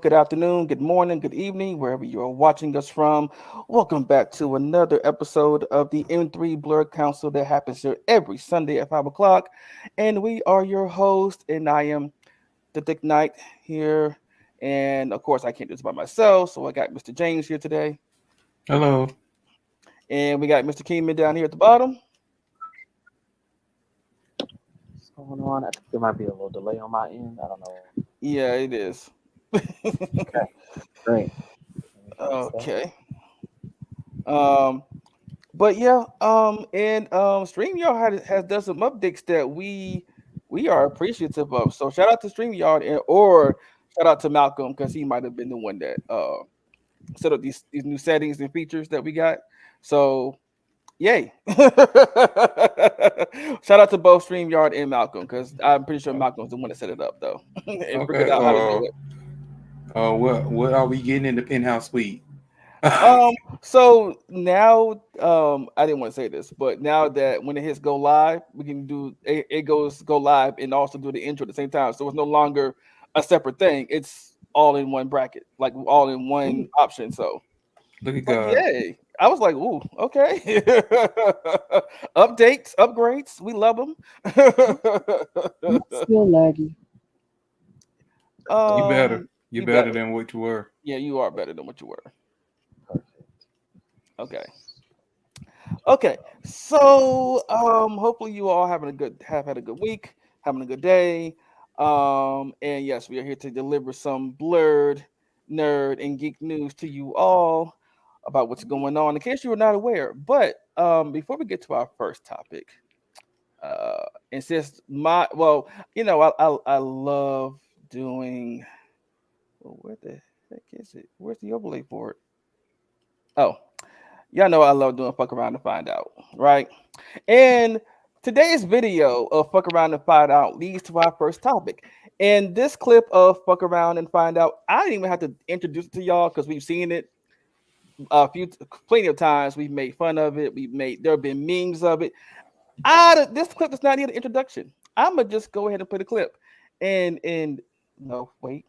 good afternoon, good morning, good evening, wherever you are watching us from. Welcome back to another episode of the M3 Blur Council that happens here every Sunday at 5 o'clock. And we are your host, and I am the Dick Knight here. And of course, I can't do this by myself, so I got Mr. James here today. Hello. And we got Mr. Kingman down here at the bottom. What's going on? I think there might be a little delay on my end. I don't know. Yeah, it is. Okay, great. Okay. But yeah, and StreamYard has done some updates that we are appreciative of. So shout out to StreamYard or shout out to Malcolm because he might have been the one that set up these new settings and features that we got. So yay. Shout out to both StreamYard and Malcolm because I'm pretty sure Malcolm's the one that set it up though and figured out how to do it. What are we getting in the penthouse suite? So now I didn't want to say this, but now that when it hits go live, we can do it goes go live and also do the intro at the same time. So it's no longer a separate thing. It's all in one bracket, like all in one option. So look at God. Yay. I was like, ooh, okay. Updates, upgrades, we love them. Still laggy. You better than what you were. Yeah, you are better than what you were. Okay. So hopefully you all have had a good week, having a good day. And yes, we are here to deliver some blurred nerd and geek news to you all about what's going on in case you were not aware. But before we get to our first topic, and since I love doing where the heck is it? Where's the overlay for it? Oh, y'all know I love doing fuck around to find out, right? And today's video of fuck around and find out leads to our first topic. And this clip of fuck around and find out, I didn't even have to introduce it to y'all because we've seen it plenty of times. We've made fun of it. There have been memes of it. This clip does not need an introduction. I'm gonna just go ahead and play the clip. And no, wait,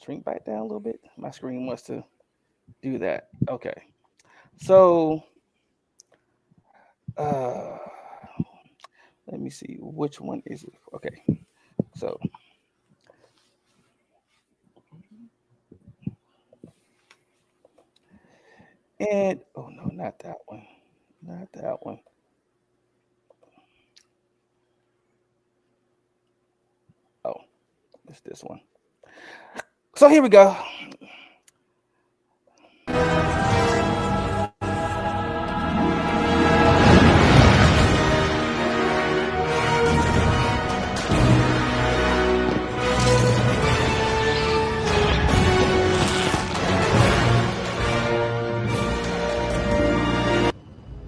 shrink back down a little bit. My screen wants to do that. Okay, so let me see which one is it. Okay, so and oh no, not that one, not that one. Oh, it's this one. So here we go.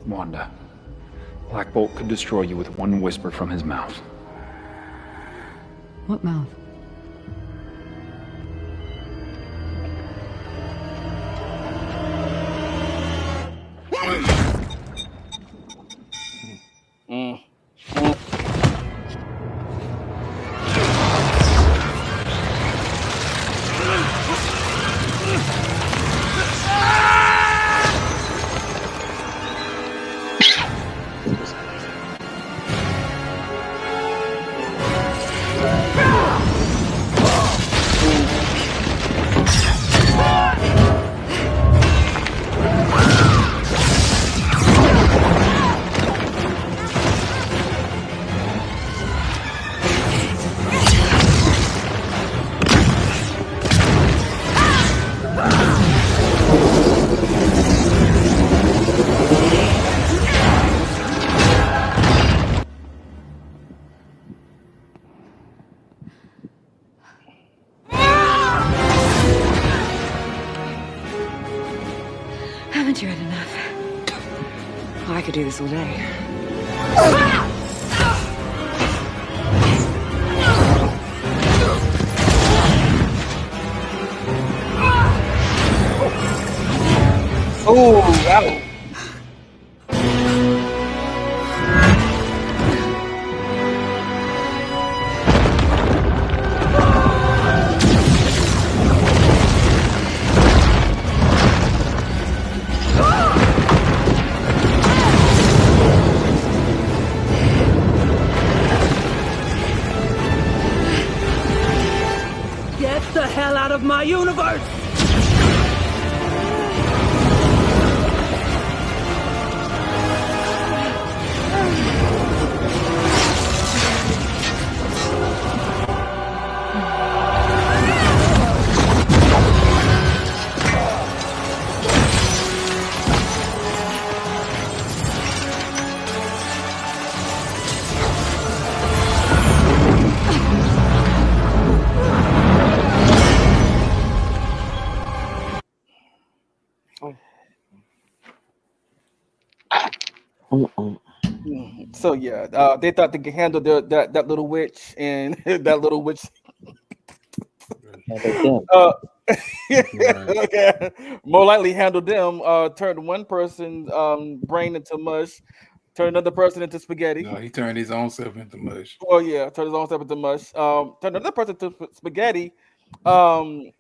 Wanda, Black Bolt could destroy you with one whisper from his mouth. What mouth? Haven't you had enough? I could do this all day. Oh, wow. universe! So yeah, they thought they could handle that little witch and that little witch. Handle them. Right. Okay. More likely handle them. Turned one person's brain into mush, turned another person into spaghetti. No, he turned his own self into mush. Well, yeah, turned his own stuff into mush. Turned another person to spaghetti. Um,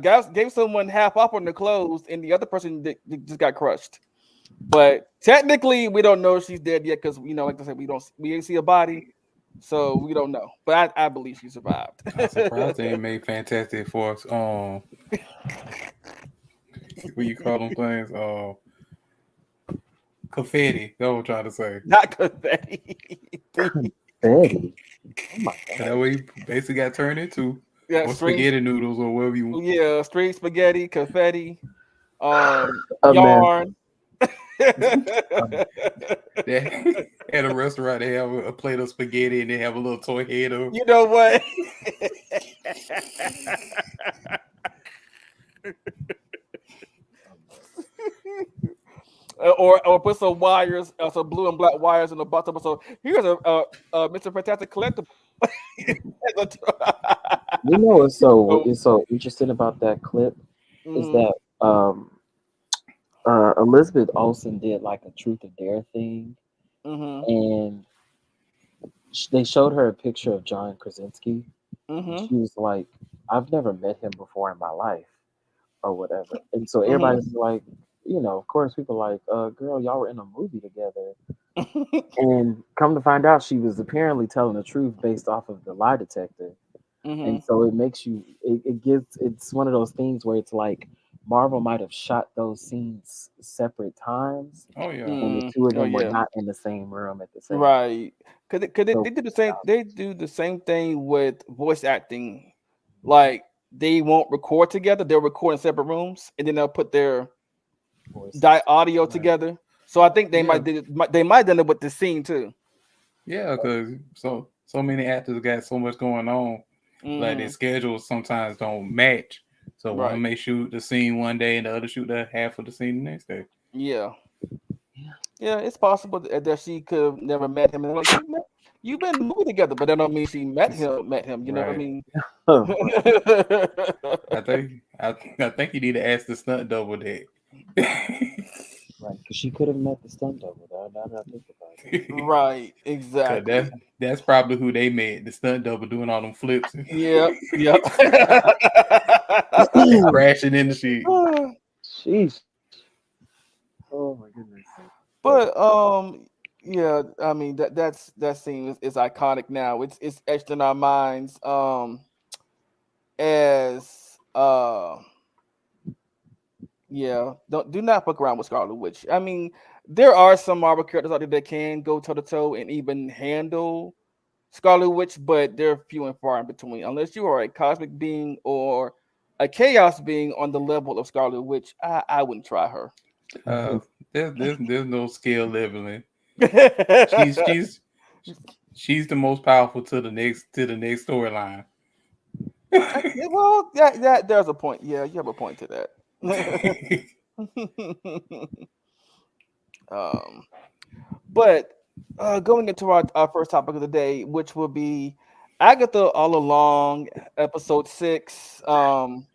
gave someone half off on their clothes, and the other person just got crushed. But technically, we don't know if she's dead yet because like I said, we ain't see a body, so we don't know. But I believe she survived. I'm surprised they ain't made Fantastic Four. What you call them things? Confetti. That's what I'm trying to say. Not confetti. Betty. Oh my god. That way, he basically got turned into Yeah, or string. spaghetti noodles or whatever you want. Yeah, string spaghetti, confetti, A yarn. They, at a restaurant, they have a plate of spaghetti and they have a little toy head of. You know what? Or put some wires, some blue and black wires in the bottom. So here's a Mr. Fantastic collectible. You know what's so interesting about that clip is Mhm. that Elizabeth Olsen did like a truth or dare thing, Mhm. and they showed her a picture of John Krasinski, and Mhm. she was like, "I've never met him before in my life," or whatever. And so Mhm. everybody's like, of course, people like, "Girl, y'all were in a movie together." And come to find out, she was apparently telling the truth based off of the lie detector. And Mhm. so it makes you it's one of those things where it's like Marvel might have shot those scenes separate times, Oh yeah. and the two of Oh them were yeah. not in the same room at the same time. Right. Cause they So do the same. They do the same thing with voice acting. Like they won't record together. They'll record in separate rooms, and then they'll put their voices. audio Right. together. So I think Yeah. they might done it with the scene too. Yeah, because so many actors got so much going on. Like their Hmm. schedules sometimes don't match. So one Right. may shoot the scene one day and the other shoot the half of the scene the next day. Yeah. Yeah. Yeah. It's possible that she could have never met him. And like you've been in the movie together, but that don't mean she met him. Met him. You know what I Right. mean? I think you need to ask the stunt double that. Right, because she could have met the stunt double. Now that I think about it. Right. Cause Exactly. that's probably who they met, the stunt double doing all them flips and Yep. Yep. crashing in the shit. Sheesh. Oh my goodness. But yeah, I mean that scene is iconic now. It's etched in our minds as yeah, do not fuck around with Scarlet Witch. I mean, there are some Marvel characters out there that can go toe to toe and even handle Scarlet Witch, but they're few and far in between. Unless you are a cosmic being or a chaos being on the level of Scarlet Witch, I wouldn't try her. Uh, there's no skill leveling. She's she's the most powerful to the next storyline. Well, that there's a point. Yeah, you have a point to that. um, but going into our first topic of the day, which will be Agatha All Along, episode 6. And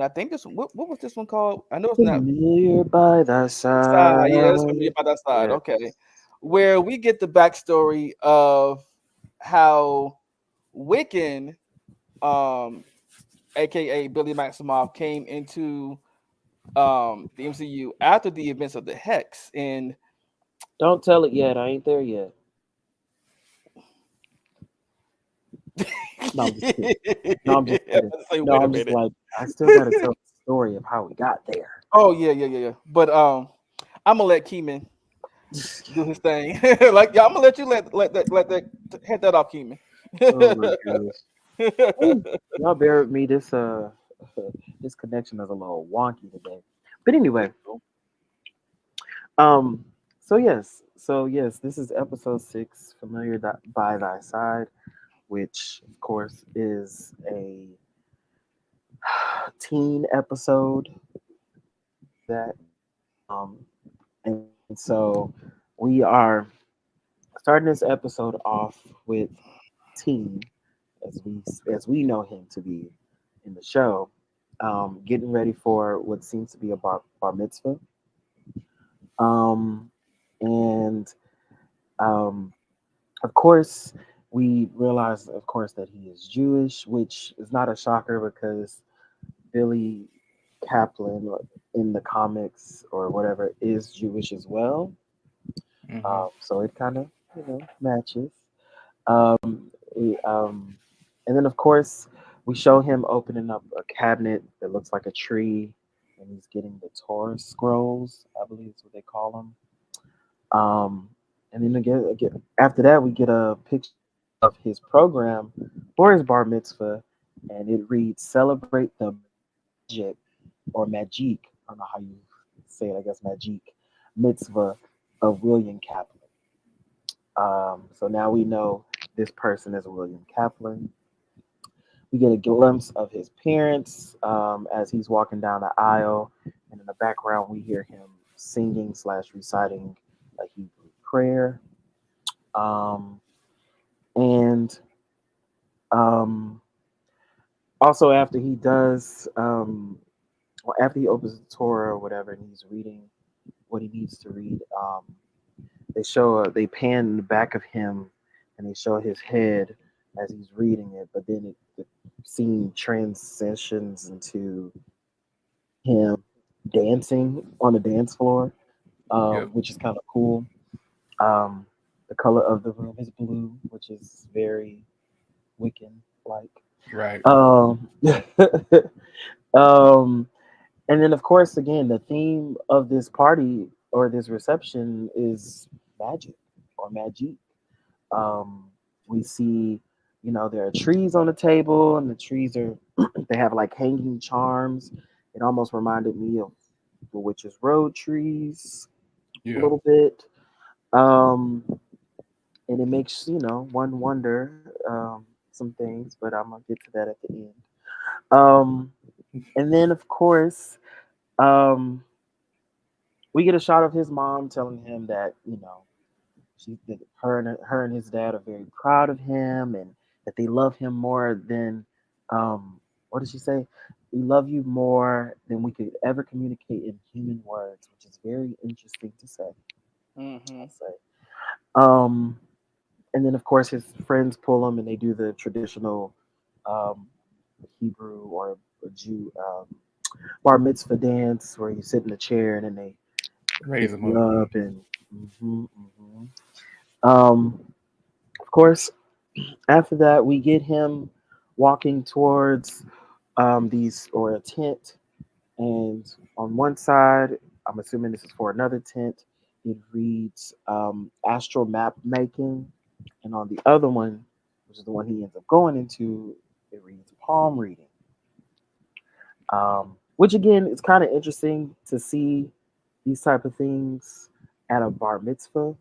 I think what was this one called? I know it's not Familiar by thy side. side. Yeah, it's gonna be about that side. Yeah. Okay, where we get the backstory of how Wiccan, aka Billy Maximoff, came into the MCU after the events of the Hex. And Don't tell it yet. I ain't there yet. No, I'm just kidding. No, I'm just I kidding. was about to say, No, wait a I'm just minute. like, I still got to tell the story of how we got there. Oh yeah. But I'm gonna let Keeman do his thing. Like, yeah, I'm gonna let you let that head that off, Keeman. Oh my goodness. Ooh, y'all bear with me. This this connection is a little wonky today. But anyway, um, so yes, this is episode 6, familiar by thy side, which of course is a teen episode that and so we are starting this episode off with teen as we know him to be in the show, getting ready for what seems to be a bar mitzvah. Um, and um, of course, we realize, of course, that he is Jewish, which is not a shocker because Billy Kaplan in the comics or whatever is Jewish as well. Hmm. So it kind of matches. We, and then of course we show him opening up a cabinet that looks like a tree, and he's getting the Torah scrolls, I believe is what they call them. And then again, after that, we get a picture of his program for his bar mitzvah, and it reads "Celebrate the magic or magic." I don't know how you say it. I guess magic mitzvah of William Kaplan. So now we know this person is William Kaplan. We get a glimpse of his parents as he's walking down the aisle, and in the background we hear him singing slash reciting a Hebrew prayer. Um, and um, Also, after he does, or after he opens the Torah or whatever, and he's reading what he needs to read, they pan in the back of him, and they show his head as he's reading it, but then the scene transitions into him dancing on the dance floor, Yep. which is kind of cool. Um, the color of the room is blue, which is very Wiccan like. Right. Um, um, and then, of course, again, the theme of this party or this reception is magic or magic. Um, we see, there are trees on the table, and the trees are they have like hanging charms. It almost reminded me of the Witch's Road trees a Yeah. little bit. Um, and it makes one wonder some things, but I'm gonna get to that at the end. Um, and then, of course, um, we get a shot of his mom telling him that that her and his dad are very proud of him, and that they love him more than what did she say? We love you more than we could ever communicate in human words, which is very interesting to say. Mm-hmm. I'll say. Um, and then of course his friends pull him, and they do the traditional um, Hebrew or Jew bar mitzvah dance, where you sit in a chair and then they Raise pick them you up. up and. Um, of course, after that, we get him walking towards these or a tent, and on one side, I'm assuming this is for another tent. It reads astral map making, and on the other one, which is the one he ends up going into, it reads palm reading. Which again is kind of interesting to see these type of things at a bar mitzvah,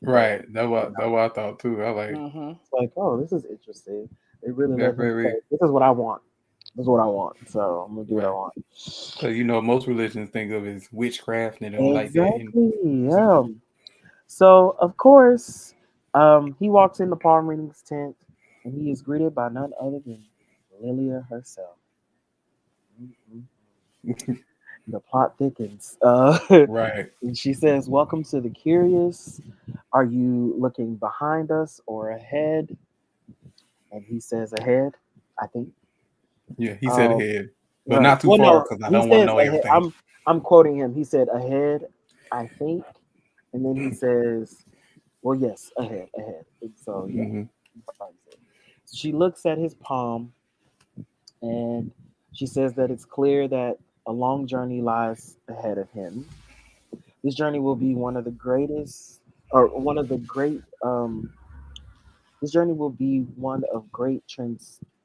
but Right. That's what I thought too. I like Mm-hmm. it's like, oh, this is interesting. They really that let him say, very this is what I want. This is what I want. So I'm gonna do what I right. want. Because most religions think of it as witchcraft and they don't like that. And Exactly. so, Yeah. So of course, he walks in the palm readings tent, and he is greeted by none other than Lilia herself. Mhm. The plot thickens. right. And she says, "Welcome to the curious. Are you looking behind us or ahead?" And he says, "Ahead, I think." Yeah. He said Um, ahead, but right. not too Well, far no, because I he don't want to says know ahead. everything. I'm quoting him. He said, "Ahead, I think," and then he says, "Well, yes, ahead, ahead." And so yeah. Hmm. That's what he said. She looks at his palm and she says that it's clear that a long journey lies ahead of him. This journey will be one of the greatest, or one of the great. This journey will be one of great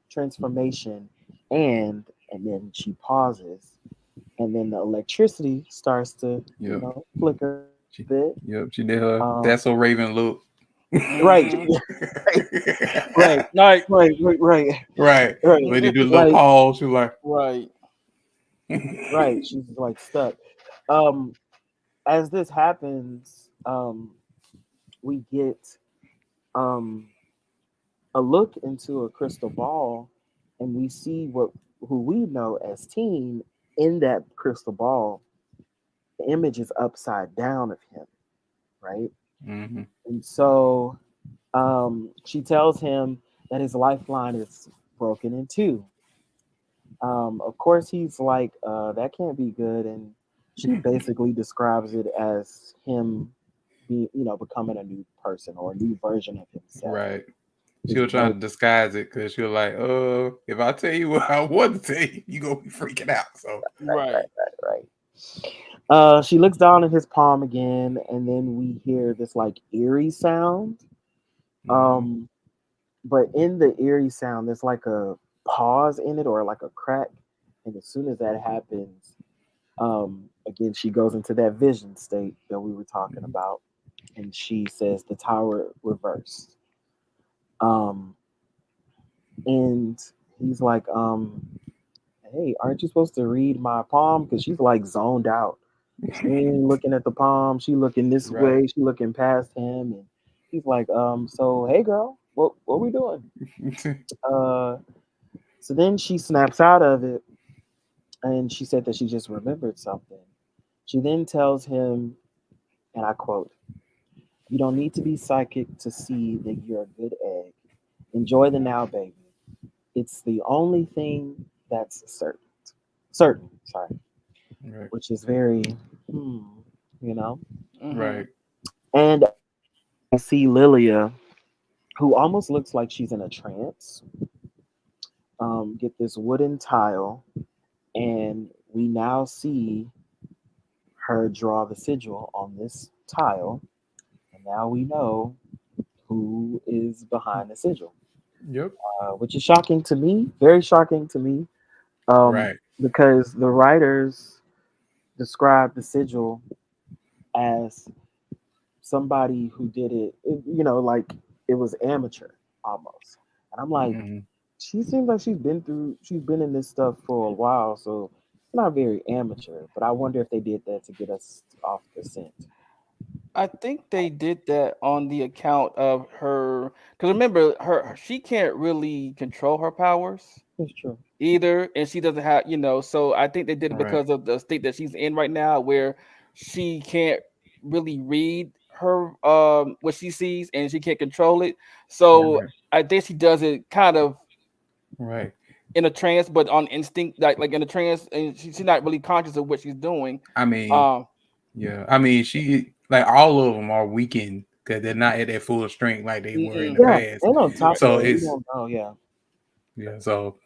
transformation, and then she pauses, and then the electricity starts to, Yep. flicker a She, bit. yep. She did her. Um, That's so Raven look. right, Mm-hmm. right, Like, right, Right. right. When you do a little Like, pause, you're like, right. right. She's like stuck. Um, as this happens, we get um a look into a crystal ball, and we see what who we know as Teen in that crystal ball. The image is upside down of him, right? mm-hmm. And so she tells him that his lifeline is broken in two. Of course, he's like, that can't be good, and she basically describes it as him being, becoming a new person or a new version of himself. Right. She His was trying birth, to disguise it because she was like, if I tell you what I want to tell you, you gonna be freaking out. So Right. right. She looks down at his palm again, and then we hear this like eerie sound. mm-hmm. Um, but in the eerie sound, there's like a pause in it or like a crack. And as soon as that happens, again, she goes into that vision state that we were talking about, and she says the tower reversed. Um, and he's like, hey, aren't you supposed to read my palm? Because she's like zoned out. She ain't looking at the palm. She looking this Right. way. She looking past him, and he's like, so hey, girl, what we doing? Uh, so then she snaps out of it, and she said that she just remembered something. She then tells him, and I quote, "You don't need to be psychic to see that you're a good egg. Enjoy the now, baby. It's the only thing that's certain." Certain, sorry, right. which is very, hmm, you know. Mm-hmm. Right. And I see Lilia, who almost looks like she's in a trance, get this wooden tile, and we now see her draw the sigil on this tile, and now we know who is behind the sigil, Yep. which is shocking to me, very shocking to me, Right. because the writers described the sigil as somebody who did like it was amateur almost. And I'm like, Mm-hmm. she seems like she's been in this stuff for a while, so it's not very amateur. But I wonder if they did that to get us off the scent. I think they did that on the account of her, because remember, she can't really control her powers It's true. either, and she doesn't have, so I think they did it Right. because of the state that she's in right now, where she can't really read her what she sees, and she can't control it. So Right. I think she does it kind of Right. in a trance, but on instinct, like in a trance, and she's not really conscious of what she's doing. I mean, Um, yeah. I mean, she like all of them are weakened because they're not at their full strength like they were in the Yeah, past. and on top right, of So that, we it's don't know. Yeah, yeah. So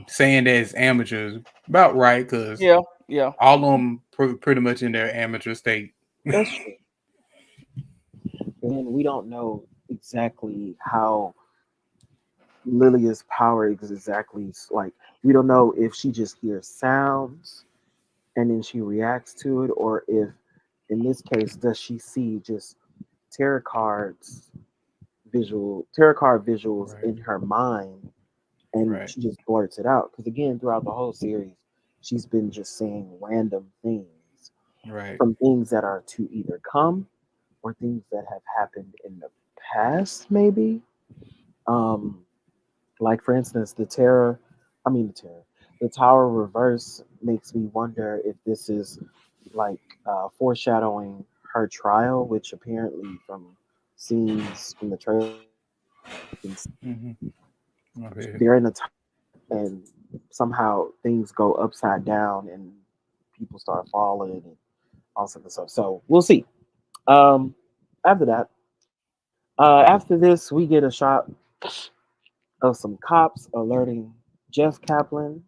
saying that it's amateurs about right because yeah, yeah. all of them pretty much in their amateur state. that's true. And we don't know exactly how Lilia's power is exactly like. We don't know if she just hears sounds and then she reacts to it, or if, in this case, does she see just tarot cards, tarot card visuals Right. in her mind, and Right. she just blurts it out. Because again, throughout the whole series, she's been just saying random things, Right. from things that are to either come or things that have happened in the past, maybe. Um, like for instance, the tower reverse makes me wonder if this is like foreshadowing her trial, which apparently from scenes from the trailer, you can see Mm-hmm. Okay. they're in a tower and somehow things go upside down and people start falling and all sorts of stuff. So we'll see. Um, after that, after this, we get a shot of some cops alerting Jeff Kaplan,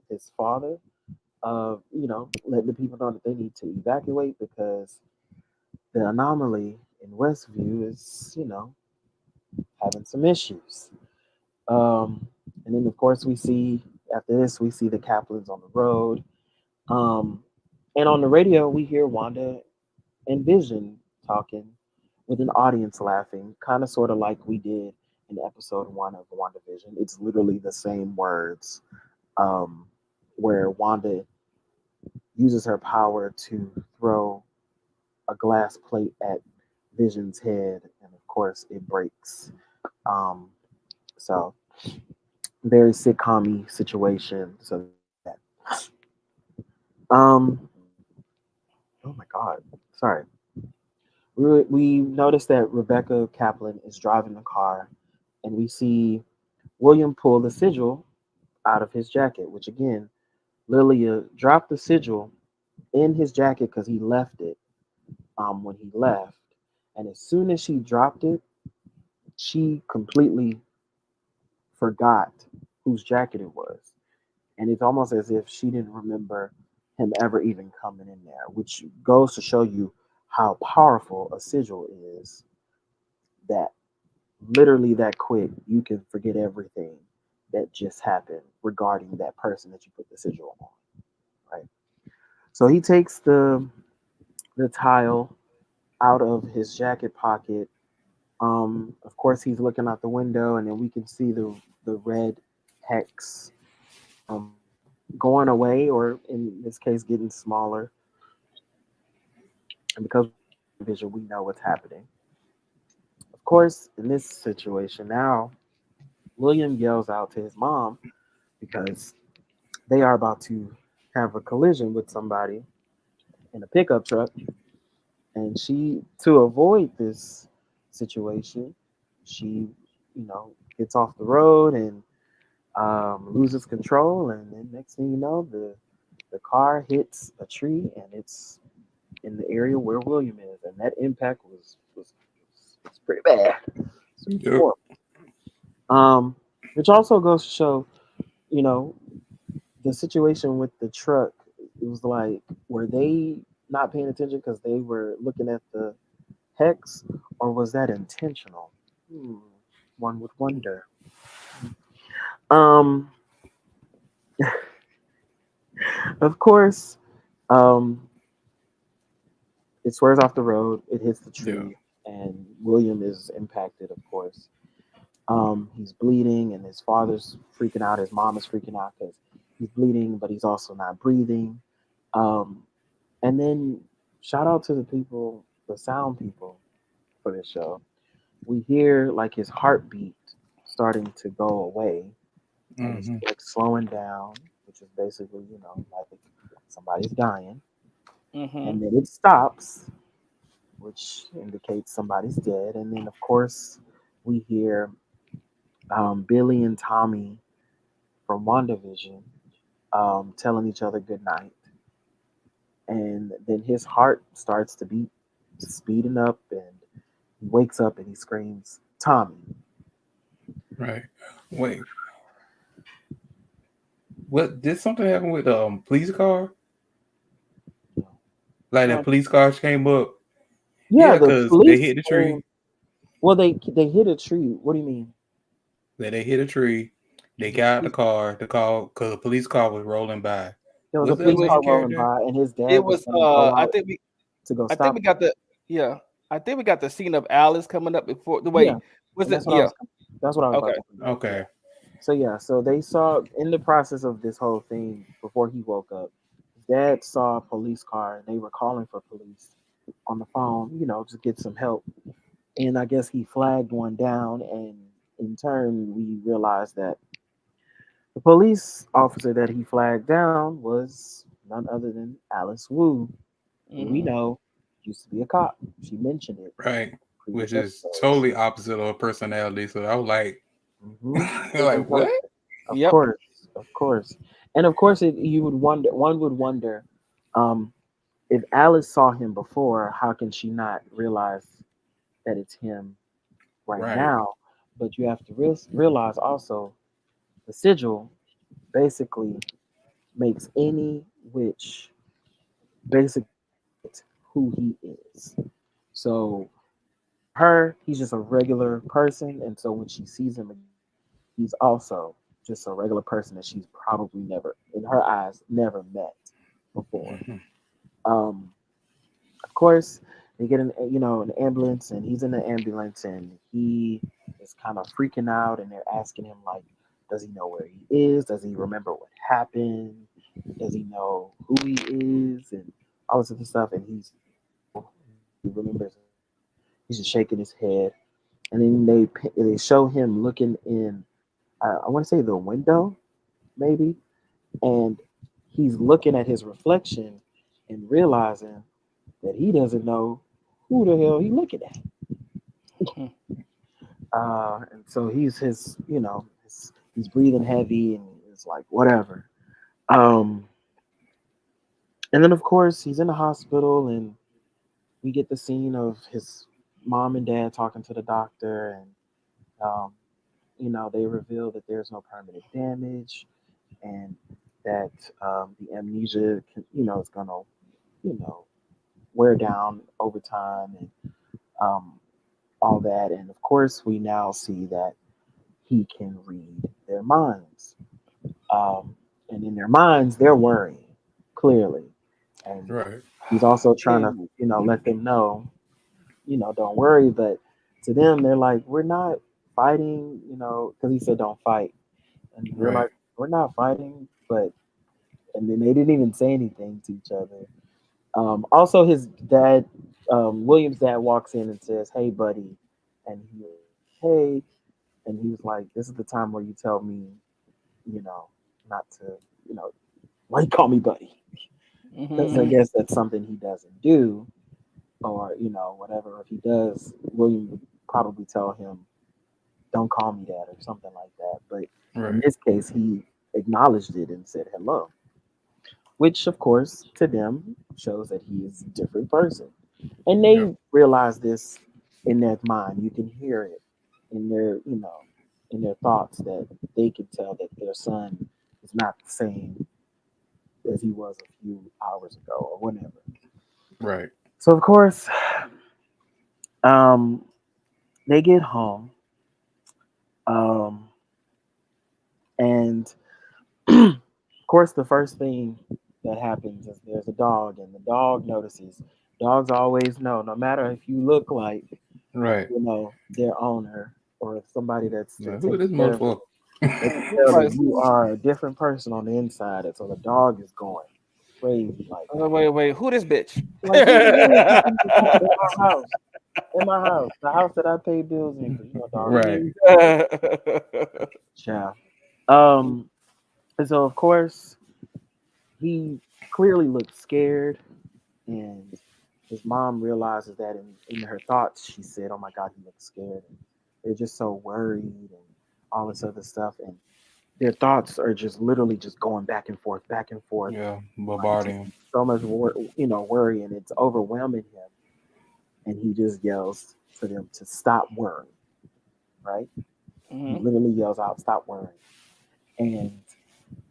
his father, of letting the people know that they need to evacuate because the anomaly in Westview is having some issues. Um, and then of course we see after this we see the Kaplans on the road. Um, and on the radio we hear Wanda and Vision talking with an audience laughing, kind of sort of like we did in episode 1 of WandaVision. It's literally the same words, um, where Wanda uses her power to throw a glass plate at Vision's head, and of course it breaks. Um, so very sitcom situation. So that. Um, oh my God, sorry. We noticed that Rebecca Kaplan is driving the car, and we see William pull the sigil out of his jacket, which again, Lilia dropped the sigil in his jacket because he left it when he left. And as soon as she dropped it, she completely forgot whose jacket it was. And it's almost as if she didn't remember him ever even coming in there, which goes to show you how powerful a sigil is, that literally that quick you can forget everything that just happened regarding that person that you put the sigil on, right? So he takes the tile out of his jacket pocket. Of course, he's looking out the window, and then we can see the red hex going away, or in this case, getting smaller. And because vision, we know what's happening. Of course, in this situation now, William yells out to his mom because they are about to have a collision with somebody in a pickup truck, and she, to avoid this situation, she, gets off the road and loses control, and then next thing you know, the car hits a tree, and it's in the area where William is, and that impact was pretty bad. It's Yep. horrible. Which also goes to show, you know, the situation with the truck. It was like, were they not paying attention because they were looking at the hex, or was that intentional? Hmm, one would wonder. Um, of course, um, it swerves off the road. It hits the Yeah. tree, and William is impacted. Of course, he's bleeding, and his father's freaking out. His mom is freaking out because he's bleeding, but he's also not breathing. Um, and then, shout out to the people, the sound people for this show. We hear like his heartbeat starting to go away, and it's Hmm. like slowing down, which is basically, like somebody's dying. Mm-hmm. And then it stops, which indicates somebody's dead. And then, of course, we hear Billy and Tommy from WandaVision telling each other good night. And then his heart starts to beat, speeding up, and he wakes up and he screams, Tommy. Right. Wait. What did something happen with the police car? Like the Uh, police cars came up. yeah, Yeah, the because they police hit the came. tree. Well, they hit a tree. What do you mean? Then they hit a tree. They got out the car. The car, because the police car was rolling by. There was a Was that It the police was car main rolling character? by, and his it dad was was going to go I out think we to go I think stop we them. got the yeah. I think we got the scene of Alice coming up before the Yeah, wait. Was and it that's what I yeah. was. That's what I was about Okay. to bring up. Yeah. Okay. So yeah, so they saw in the process of this whole thing before he woke up, his dad saw a police car and they were calling for police on the phone, to get some help. And I guess he flagged one down, and in turn we realized that the police officer that he flagged down was none other than Alice Wu, who we Mm-hmm. know used to be a cop. She mentioned it Right. in Which previous is episodes. totally opposite of her personality. So I was like, Different like what? person. Of Yep. course, of course, and of course, you would wonder. One would wonder, um, if Alice saw him before, how can she not realize that it's him right Right. now? but you have to realize also the sigil basically makes any witch basically who he is. So her, he's just a regular person, and so when she sees him, he's also just a regular person that she's probably never, in her eyes, never met before. Mhm. Um, of course, they get an ambulance, and he's in the ambulance, and he is kind of freaking out, and they're asking him like, does he know where he is? Does he remember what happened? Does he know who he is? And all this other stuff, and he remembers. He's just shaking his head, and then they show him looking in. I want to say the window, maybe, and he's looking at his reflection and realizing that he doesn't know who the hell he's looking at. And so he's breathing heavy and it's like whatever. Um, and then of course he's in the hospital and we get the scene of his mom and dad talking to the doctor and um, they reveal that there's no permanent damage and that the amnesia is gonna you know wear down over time and um, all that. And of course, we now see that he can read their minds. And in their minds, they're worrying clearly. And Right. he's also trying to, And let them know, don't worry. But to them, they're like, we're not fighting, because he said don't fight. And they're Right. like, we're not fighting. And then they didn't even say anything to each other. Also, his dad, William's dad, walks in and says, "Hey, buddy," and hey, and he was like, "This is the time where you tell me, you know, not to, you know, why you call me buddy?" Because I mhm. guess that's something he doesn't do, or whatever. If he does, William would probably tell him, "Don't call me that" or something like that. But in Right. this case, he acknowledged it and said hello, which, of course, to them shows that he is a different person. And Yep. they realize this in their mind. You can hear it in their thoughts that they can tell that their son is not the same as he was a few hours ago or whatever. Right. So of course, um, they get home, um, and of course, the first thing that happens is there's a dog, and the dog notices. Dogs always know, no matter if you look like Right. their owner or somebody that's Like, who is taking this care of it. motherfucker? They can tell Right, that you are a different person on the inside, and so the dog is going crazy, wait, who this bitch? like who the hell is this in my house? In my house, the house that I pay bills in, because dog is Right. Mhm. child. Um, and so of course he clearly looks scared, and his mom realizes that in her thoughts she said, "Oh my God, he looks scared." And they're just so worried and all this other stuff, and their thoughts are just literally just going back and forth, Yeah. like just Bombarding. so much worry, and it's overwhelming him. And he just yells to them to stop worrying. Right? He Mhm. literally yells out, "Stop worrying!" And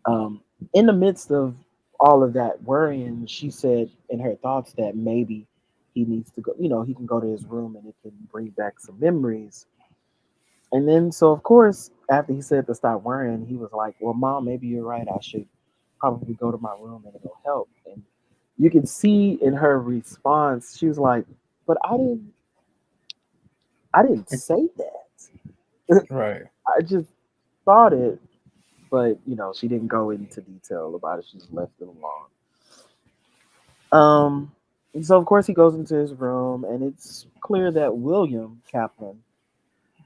um, in the midst of all of that worrying, she said in her thoughts that maybe he needs to go. He can go to his room and it can bring back some memories. And then, so of course, after he said to stop worrying, he was like, "Well, Mom, maybe you're right. I should probably go to my room and it'll help." And you can see in her response, she was like, "But I didn't say that. Right. I just thought it." But she didn't go into detail about it. She just left it alone. And so of course he goes into his room, and it's clear that William Kaplan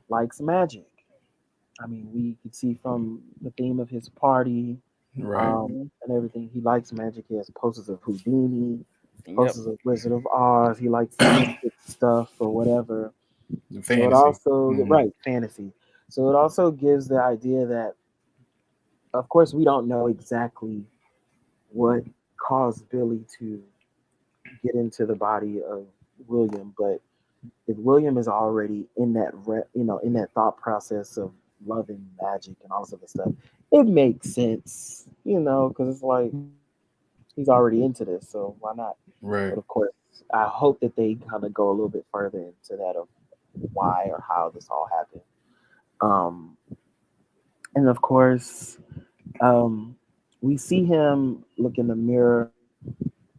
likes magic. I mean, we could see from the theme of his party Right. Mhm. and everything. He likes magic. He has posters of Houdini, Yep. posters of Wizard of Oz. He likes mystic stuff or whatever. The So it fantasy. also, Hmm. right, fantasy. So it also gives the idea that, of course, we don't know exactly what caused Billy to get into the body of William, but if William is already in that in that thought process of loving magic and all this other stuff, it makes sense, because it's like he's already into this, so why not? Right. But of course, I hope that they kind of go a little bit further into that of why or how this all happened. Um, and of course, um, we see him look in the mirror,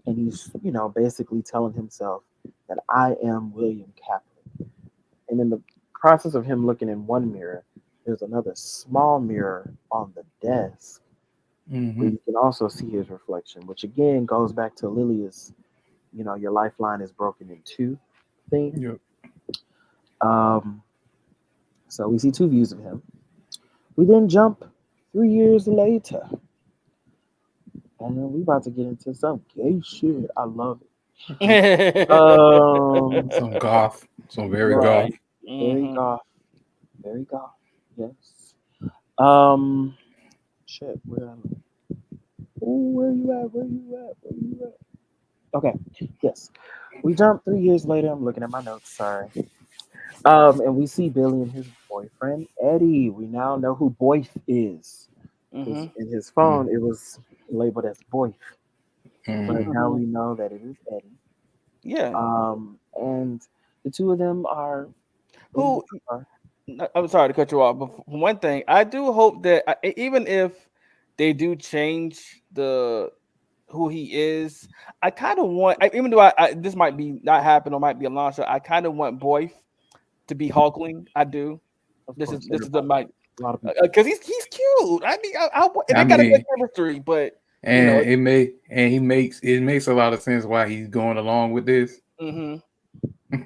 and he's basically telling himself that I am William Kaplan. And in the process of him looking in one mirror, there's another small mirror on the desk where Mm-hmm. you can also see his reflection, which again goes back to Lilia's, your lifeline is broken in two thing. Yep. Um, so we see two views of him. We then jump 3 years later, and then we about to get into some gay shit. I love it. Some goth. Some very goth. Right, very Mhm. goth, very goth. Yes. Um, shit. Where you at? Where you at? Where you at? Okay. Yes. We jump 3 years later. I'm looking at my notes. Sorry. And we see Billy and his boyfriend Eddie. We now know who Boyf is. Because Mhm. in his phone it was labeled as Boyf, but Mm-hmm. now Mhm. we know that it is Eddie. Yeah. And the two of them are in the Who? car. I'm sorry to cut you off, but for one thing, I do hope that even if they do change the who he is, I kind of want, even though this might be not happen or might be a long shot, I kind of want Boyf to be Hulkling. I do. Of This is course, this is the everybody. my A lot of people. because he's cute. I mean, I they got a good mean, chemistry, but you know, and it makes a lot of sense why he's going along with this hmm Right.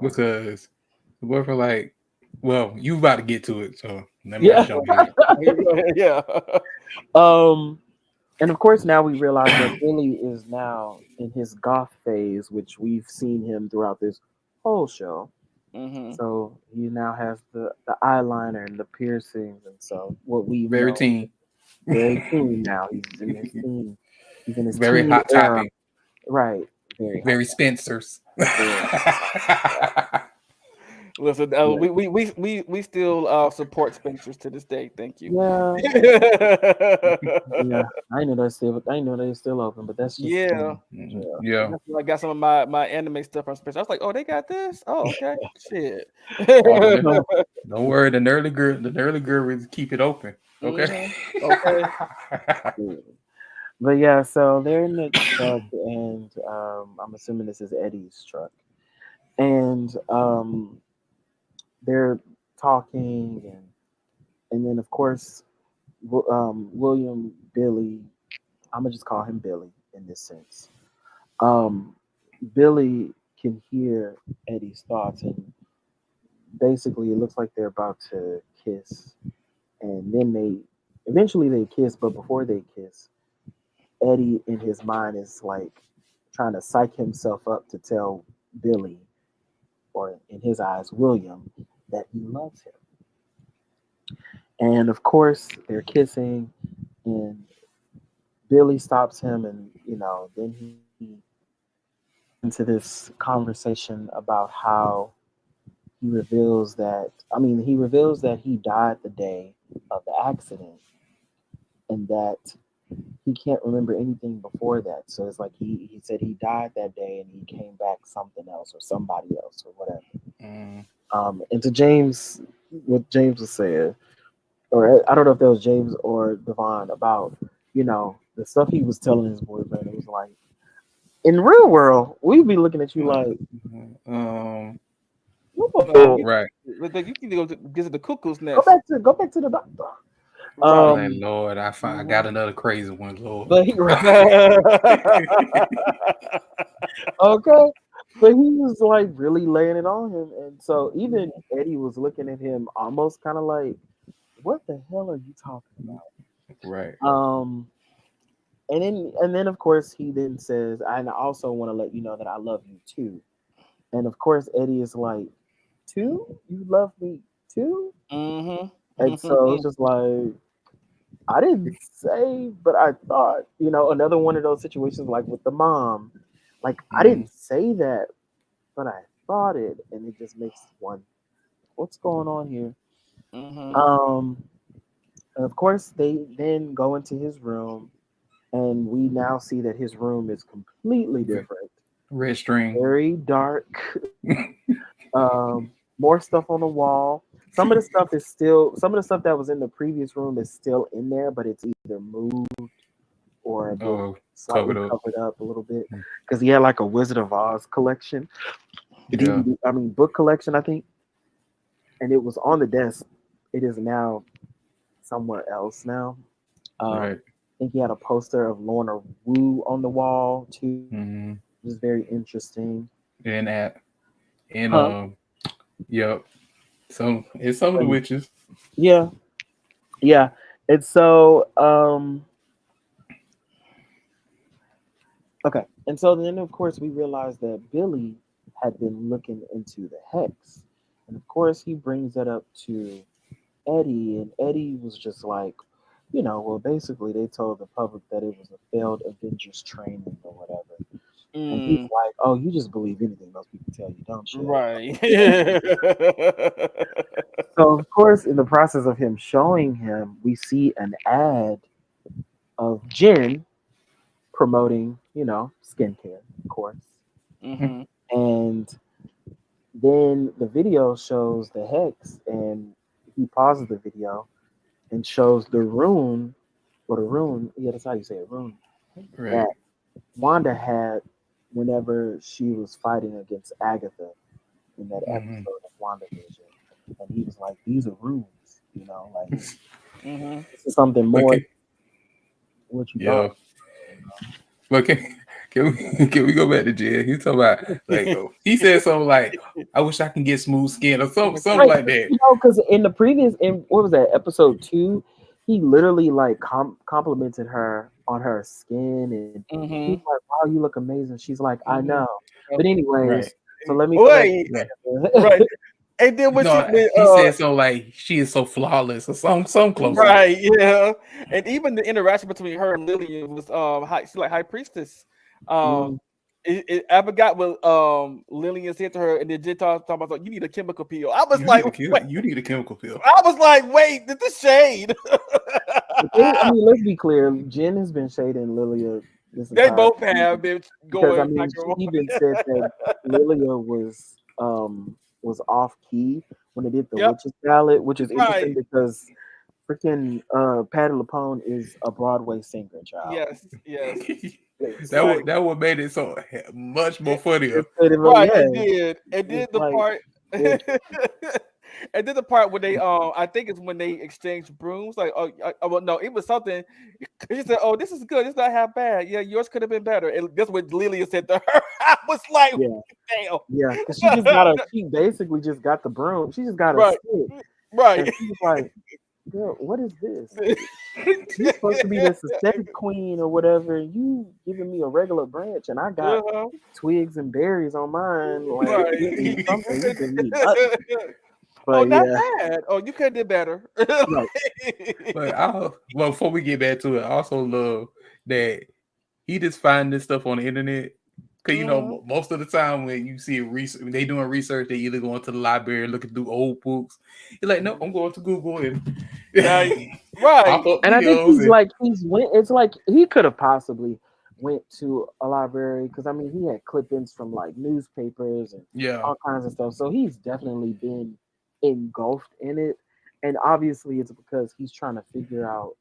because the boyfriend like, well, you about to get to it, so let me just Yeah. jump ahead. yeah. um. And of course, now we realize that Billy is now in his goth phase, which we've seen him throughout this whole show. hmm So he now has the eyeliner and the piercings, and so what we've Very known, teen, very teen now. He's in his teen. He's in his very teen hot era. topic, Right. Very hot. very Spencers. Very Listen, yeah. we still support Spencers to this day. Thank you. Yeah. Yeah. I know they're still open, but that's just Yeah. yeah. Yeah, I got some of my anime stuff from Spencer. I was like, oh, they got this. Oh, okay. Shit. oh, No. don't worry, the early girl is keep it open, okay. Okay. Yeah. But yeah, so they're in the truck, and I'm assuming this is Eddie's truck, and they're talking, and then of course, William Billy. I'm gonna just call him Billy in this sense. Um, Billy can hear Eddie's thoughts, and basically, it looks like they're about to kiss, and then eventually they kiss, but before they kiss, Eddie in his mind is like trying to psych himself up to tell Billy, or in his eyes, William, that he loves him. And of course, they're kissing, and Billy stops him, and then he into this conversation about how he reveals that he died the day of the accident, and that he can't remember anything before that. So it's like he said he died that day and he came back something else or somebody else or whatever. Mm, And to James, what James was saying, or I don't know if that was James or Devon, about the stuff he was telling his boyfriend. It was like, in the real world, we'd be looking at you like, um, No, whoa, right. you can go to visit the cuckoo's go nest. back to go back to the doctor. Right. Like, Um, Lord, I got Mhm. another crazy one, Lord. but he okay, but he was like really laying it on him, and so even Eddie was looking at him almost kind of like, "What the hell are you talking Right. about?" And then of course he then says, "I also want to let you know that I love you too." And of course Eddie is like, "Too? You love me too?" Mhm. And so it's just like, I didn't say, but I thought, another one of those situations like with the mom. Like I Mm, didn't say that, but I thought it, and it just makes one. What's going on here? Mm-hmm. And of course, they then go into his room, and we now see that his room is completely different. Red string. Very dark. More stuff on the wall. Some of the stuff is still. Some of the stuff that was in the previous room is still in there, but it's either moved or a bit Oh, slightly covered up. covered up a little bit because he had like a Wizard of Oz collection, Yeah. book collection, I think, and it was on the desk. It is now somewhere else now. Right. I think he had a poster of Lorna Wu on the wall too, Mm-hmm. which is very interesting. And that. And Huh? yep. So it's some of the And witches. yeah, yeah. And so, okay. And so then, of course, we realized that Billy had been looking into the hex. And of course, he brings that up to Eddie. And Eddie was just like, well, basically, they told the public that it was a failed Avengers training or whatever. And he's Mm, like, oh, you just believe anything those people tell you, don't you? right. So, of course, in the process of him showing him, we see an ad of Jen promoting, skincare, of course. Mm-hmm. And then the video shows the hex, and he pauses the video and shows the rune, yeah, that's how you say it, rune, Right. that Wanda had whenever she was fighting against Agatha in that Mm-hmm. episode of WandaVision. And he was like, these are runes, like Mm-hmm. this is something more Okay. than what you Yeah. thought. But can we go back to Jed? He talking about like he said something like, "I wish I can get smooth skin" or something Right, like that. because in the previous, in what was that, episode 2, he literally like complimented her on her skin, and he's Mm-hmm. like, "Wow, you look amazing." She's like, "I Mm-hmm. know," but Right. anyways, so let me go back. Wait, Right. right. And then when she No, he said something like she is so flawless or some close to that. right, yeah. And even the interaction between her and Lillian was she's like high priestess. Um Mm, I forgot what Lillian said to her, and then Jen talking about like, you need a chemical peel. I was You like, need a wait, you need a chemical pill. I was like, wait, this is shade. I mean, let's be clear. Jen has been shading Lilia this They entire both have season been because I going back mean, and she forth. even said that Lilia was off key when they did the Yep, witches ballad, which is interesting right. because freaking Patty LuPone is a Broadway singer, child. Yes, yes. It's Right. That what made it so much more It, funnier. it's pretty much, right, yeah. it did. It did It's the like part. it, And then the part where they I think it's when they exchange brooms. Like, oh, well, no, it was something. She said, "Oh, this is good. It's not half bad. Yeah, yours could have been better." And that's what Lilia said to her. I was like, yeah, "Damn." yeah, because she basically just got the broom. She just got a Right, stick, right. and she was like, "Girl, what is this? You supposed to be this aesthetic queen or whatever. And you giving me a regular branch, and I got Uh-huh. twigs and berries on mine. Like, Right. give me something. You give me nothing." Oh, But not yeah, bad. Oh, you could have did better. right. But well, before we get back to it, I also love that he just find this stuff on the internet. Cause Mhm. most of the time when you see when they doing research, they either going to the library looking through old books. You're like, no, I'm going to Google and Now, right. pop up And I think videos and he's went. It's like he could have possibly went to a library because I mean he had clippings from like newspapers and yeah, all kinds of stuff. So he's definitely been engulfed in it, and obviously it's because he's trying to figure out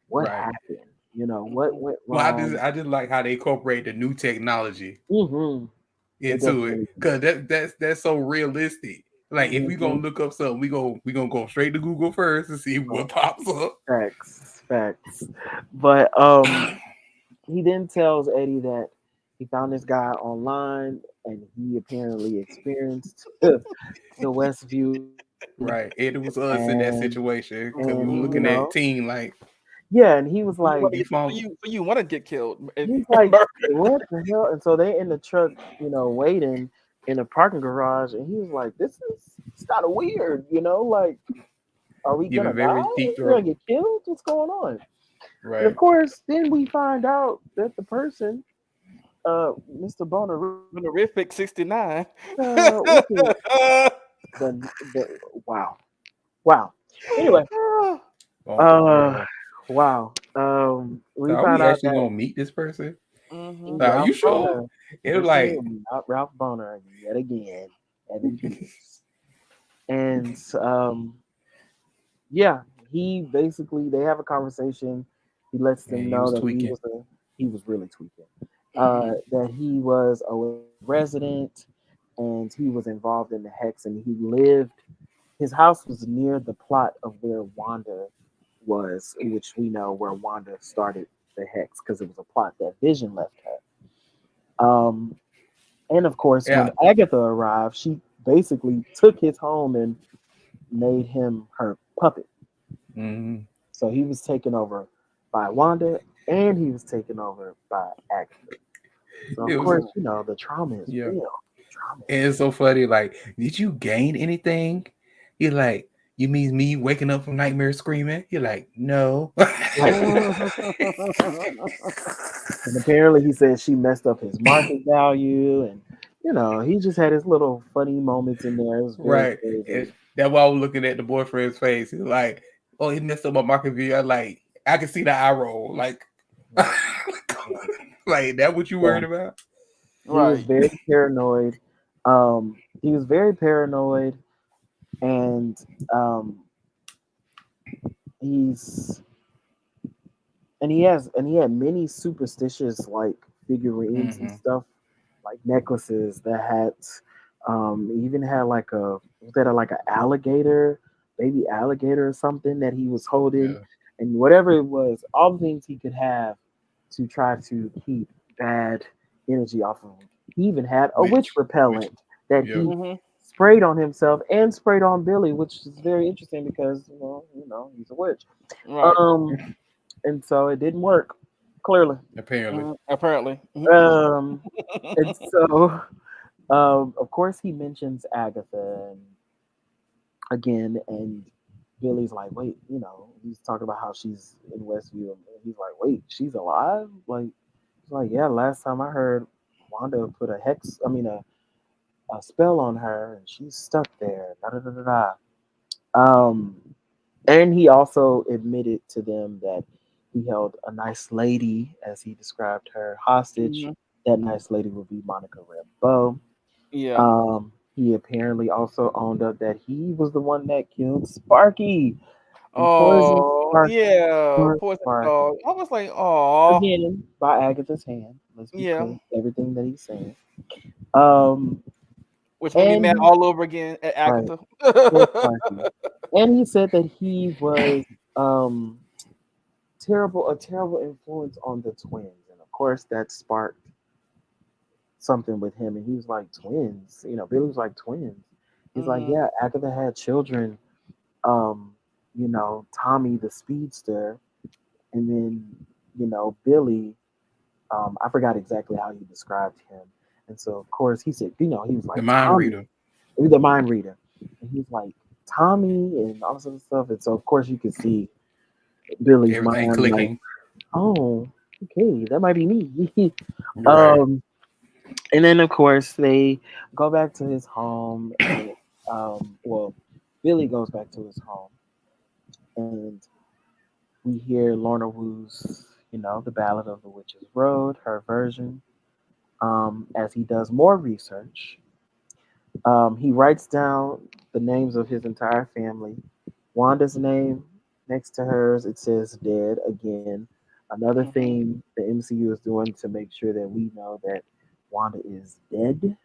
what right. happened. What Mhm. went Well, wrong. I just like how they incorporate the new technology Hmm. They into it definitely. because that's so realistic. Like if we Hmm. gonna look up something, we gonna go straight to Google first and see what pops up. Facts. But he then tells Eddie that he found this guy online and he apparently experienced the Westview, Right, and it was us in that and situation because we and were looking at teen like yeah, and he was You like, want you found so you want to get killed and he's like, murdered. what the hell? And so they in the truck, waiting in a parking garage, and he was like, this is it's kind of weird, like, are we gonna giving die? very Are deep we gonna throat. get killed? What's going on? And of Right, course, then we find out that the person Mr. Boner, Honorific 69. what's the wow, wow. Anyway, Oh uh, Lord. wow. So We are found we out actually that gonna meet this person? Hmm. Are Ralph you sure? Boner, It was yes, sir, like, not Ralph Boner yet again, Evan Peters, and yeah, he basically they have a conversation. He lets man, them he know was that tweaking. he was really tweaking. Hmm. That he was a resident and he was involved in the hex and he lived. His house was near the plot of where Wanda was, which we know where Wanda started the hex because it was a plot that Vision left her. And of course, when Yeah. Agatha arrived, she basically took his home and made him her puppet. Hmm. So he was taken over by Wanda and he was taken over by Agatha. So It of was course, Hmm. the trauma is yeah. real. Trauma is And it's so funny. Like, did you gain anything? You're like, you mean me waking up from nightmare screaming? You're like, no. right. And apparently he said she messed up his market value and he just had his little funny moments in there. It was very Right. crazy. And that's why I was looking at the boyfriend's face. He's like, oh, he messed up my market view. I like, I can see the eye roll. Like, Right. Right. like that what you Yeah. worried about? He was Right. very paranoid. He was very paranoid and he's he had many superstitious like figurines and Hmm. stuff, like necklaces, the hats. He even had like like an alligator, baby alligator or something that he was holding, Yeah. and whatever it was, all the things he could have to try to keep bad energy off of him. He even had a witch Which, repellent that yeah. he Hmm. sprayed on himself and sprayed on Billy, which is very interesting because he's a witch. Right. Um, and so it didn't work clearly. Apparently. Apparently. Um, and so of course he mentions Agatha and again, and Billy's like, wait, he's talking about how she's in Westview, and he's like, wait, she's alive? Like, he's like, yeah, last time I heard, Wanda put a spell on her, and she's stuck there. Da da da da da. Um, and he also admitted to them that he held a nice lady, as he described her, hostage. Hmm. That nice lady would be Monica Rambeau. Yeah. He apparently also owned up that he was the one that killed Sparky and poisoned Oh, Sparky. yeah. Poor Poison Sparky. dog. I was like, oh, Again, by Agatha's hand. Let's be yeah. clear. Everything that he's saying. Um, Which made me mad and all over again at right, Agatha. poor Sparky. And he said that he was um a terrible influence on the twins. And of course that sparked something with him and he was like twins. Billy was like twins. He's like, Hmm. yeah, Agatha had children, Tommy the speedster, and then, Billy, I forgot exactly how he described him. And so of course he said, he was The like mind Tommy, reader. the mind reader. And he's like Tommy and all this other stuff. And so of course you could see Billy's Everything mind like, clicking. oh, okay, that might be me. Right. um and then of course they go back to his home and well, Billy goes back to his home and we hear Lorna Wu's, the Ballad of the Witch's Road, her version. As he does more research, he writes down the names of his entire family. Wanda's name next to hers, it says dead again. Another Hmm. thing the MCU is doing to make sure that we know that Wanda is dead.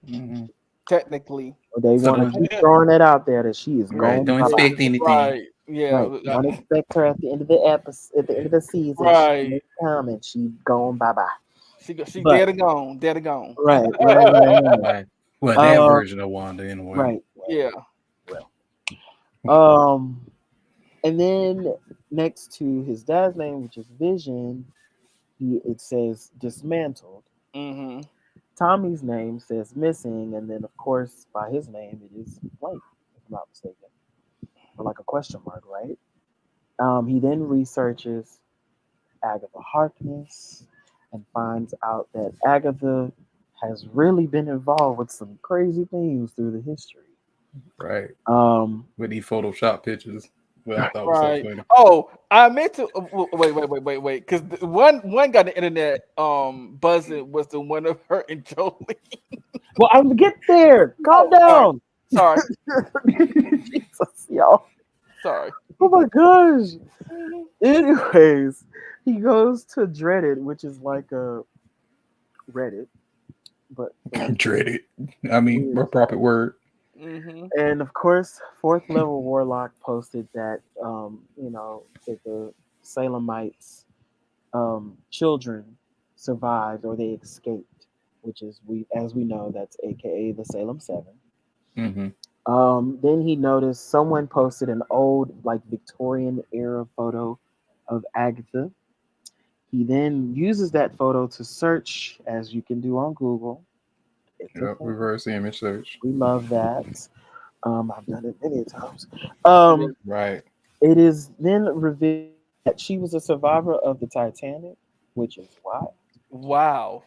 Hmm. Technically. They So want to don't keep throwing that out there that she is right. gone. Don't Bye bye. expect anything. Right. Yeah. Right. Don't expect her at the end of the episode, at the end of the season. She Right. ain't coming. She gone. Bye bye. She But dead and gone. Dead and gone. right. Right. Well, that Uh, version of Wanda anyway. right. Yeah. Well. Um, and then next to his dad's name, which is Vision, it says dismantled. Hmm. Tommy's name says missing, and then of course by his name it is blank, if I'm not mistaken, or like a question mark, right? He then researches Agatha Harkness and finds out that Agatha has really been involved with some crazy things through the history. Right. Um, With these Photoshop pictures. What I thought was so Right. funny. Oh, I meant to wait. Because one got the internet buzzing was the one of her and Jolie. well, I'm gonna get there. Calm Oh, down. sorry, Jesus, y'all. sorry. Oh my gosh. Mhm. Anyways, he goes to Dreaded, which is like a Reddit, but Dreaded. I mean, weird. a proper word. Mhm. And of course, fourth level warlock posted that that the Salemites children survived or they escaped, which is we as we know that's AKA the Salem Seven. Mm-hmm. Then he noticed someone posted an old like Victorian era photo of Agatha. He then uses that photo to search, as you can do on Google. It's a Yep, thing. reverse image search. We love that. I've done it many times. Yeah. Right. It is then revealed that she was a survivor of the Titanic, which is wild. Wow.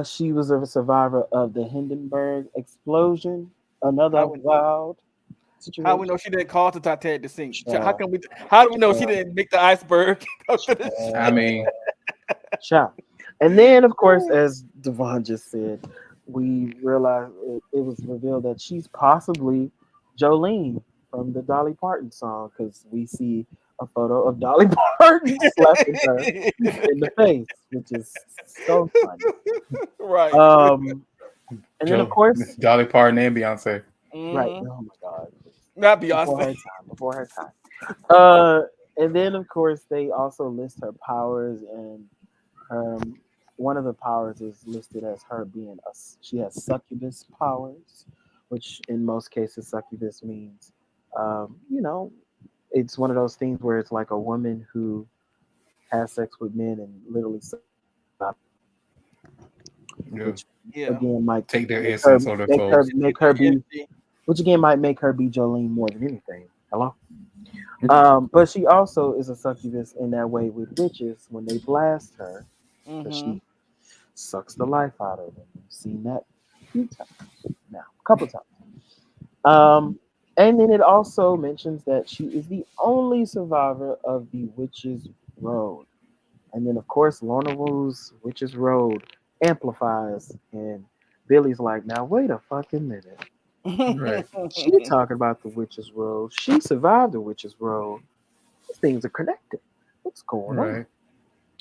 She was a survivor of the Hindenburg explosion, another How we wild how we situation. know she didn't cause the Titanic to sink? How Child, can we? How do we know she child, didn't make the iceberg go to the I child, mean, child. And then, of course, as Devon just said, we realized it was revealed that she's possibly Jolene from the Dolly Parton song because we see a photo of Dolly Parton slapping her in the face, which is so funny. right. Um, and then, of Joe, course, Dolly Parton and Beyonce. right. Hmm. Oh my God. Not Before Beyonce. her time. Before her time. And then, of course, they also list her powers, and one of the powers is listed as her being she has succubus powers, which in most cases, succubus means, you know, it's one of those things where it's like a woman who has sex with men and literally Yeah. which Yeah. again might Take their make her essence or their make her souls. make her be EST. which again might make her be Jolene more than anything. Hello. But she also is a succubus in that way with witches when they blast her, because Hmm. she sucks the life out of them. We've seen that a few times now, a couple times. And then it also mentions that she is the only survivor of the Witches Road. And then, of course, Lorna Wu's Witches Road amplifies, and Billy's like, now, wait a fucking minute. Right. She talking about the Witches Road. She survived the Witches Road. These things are connected. What's going on? Right.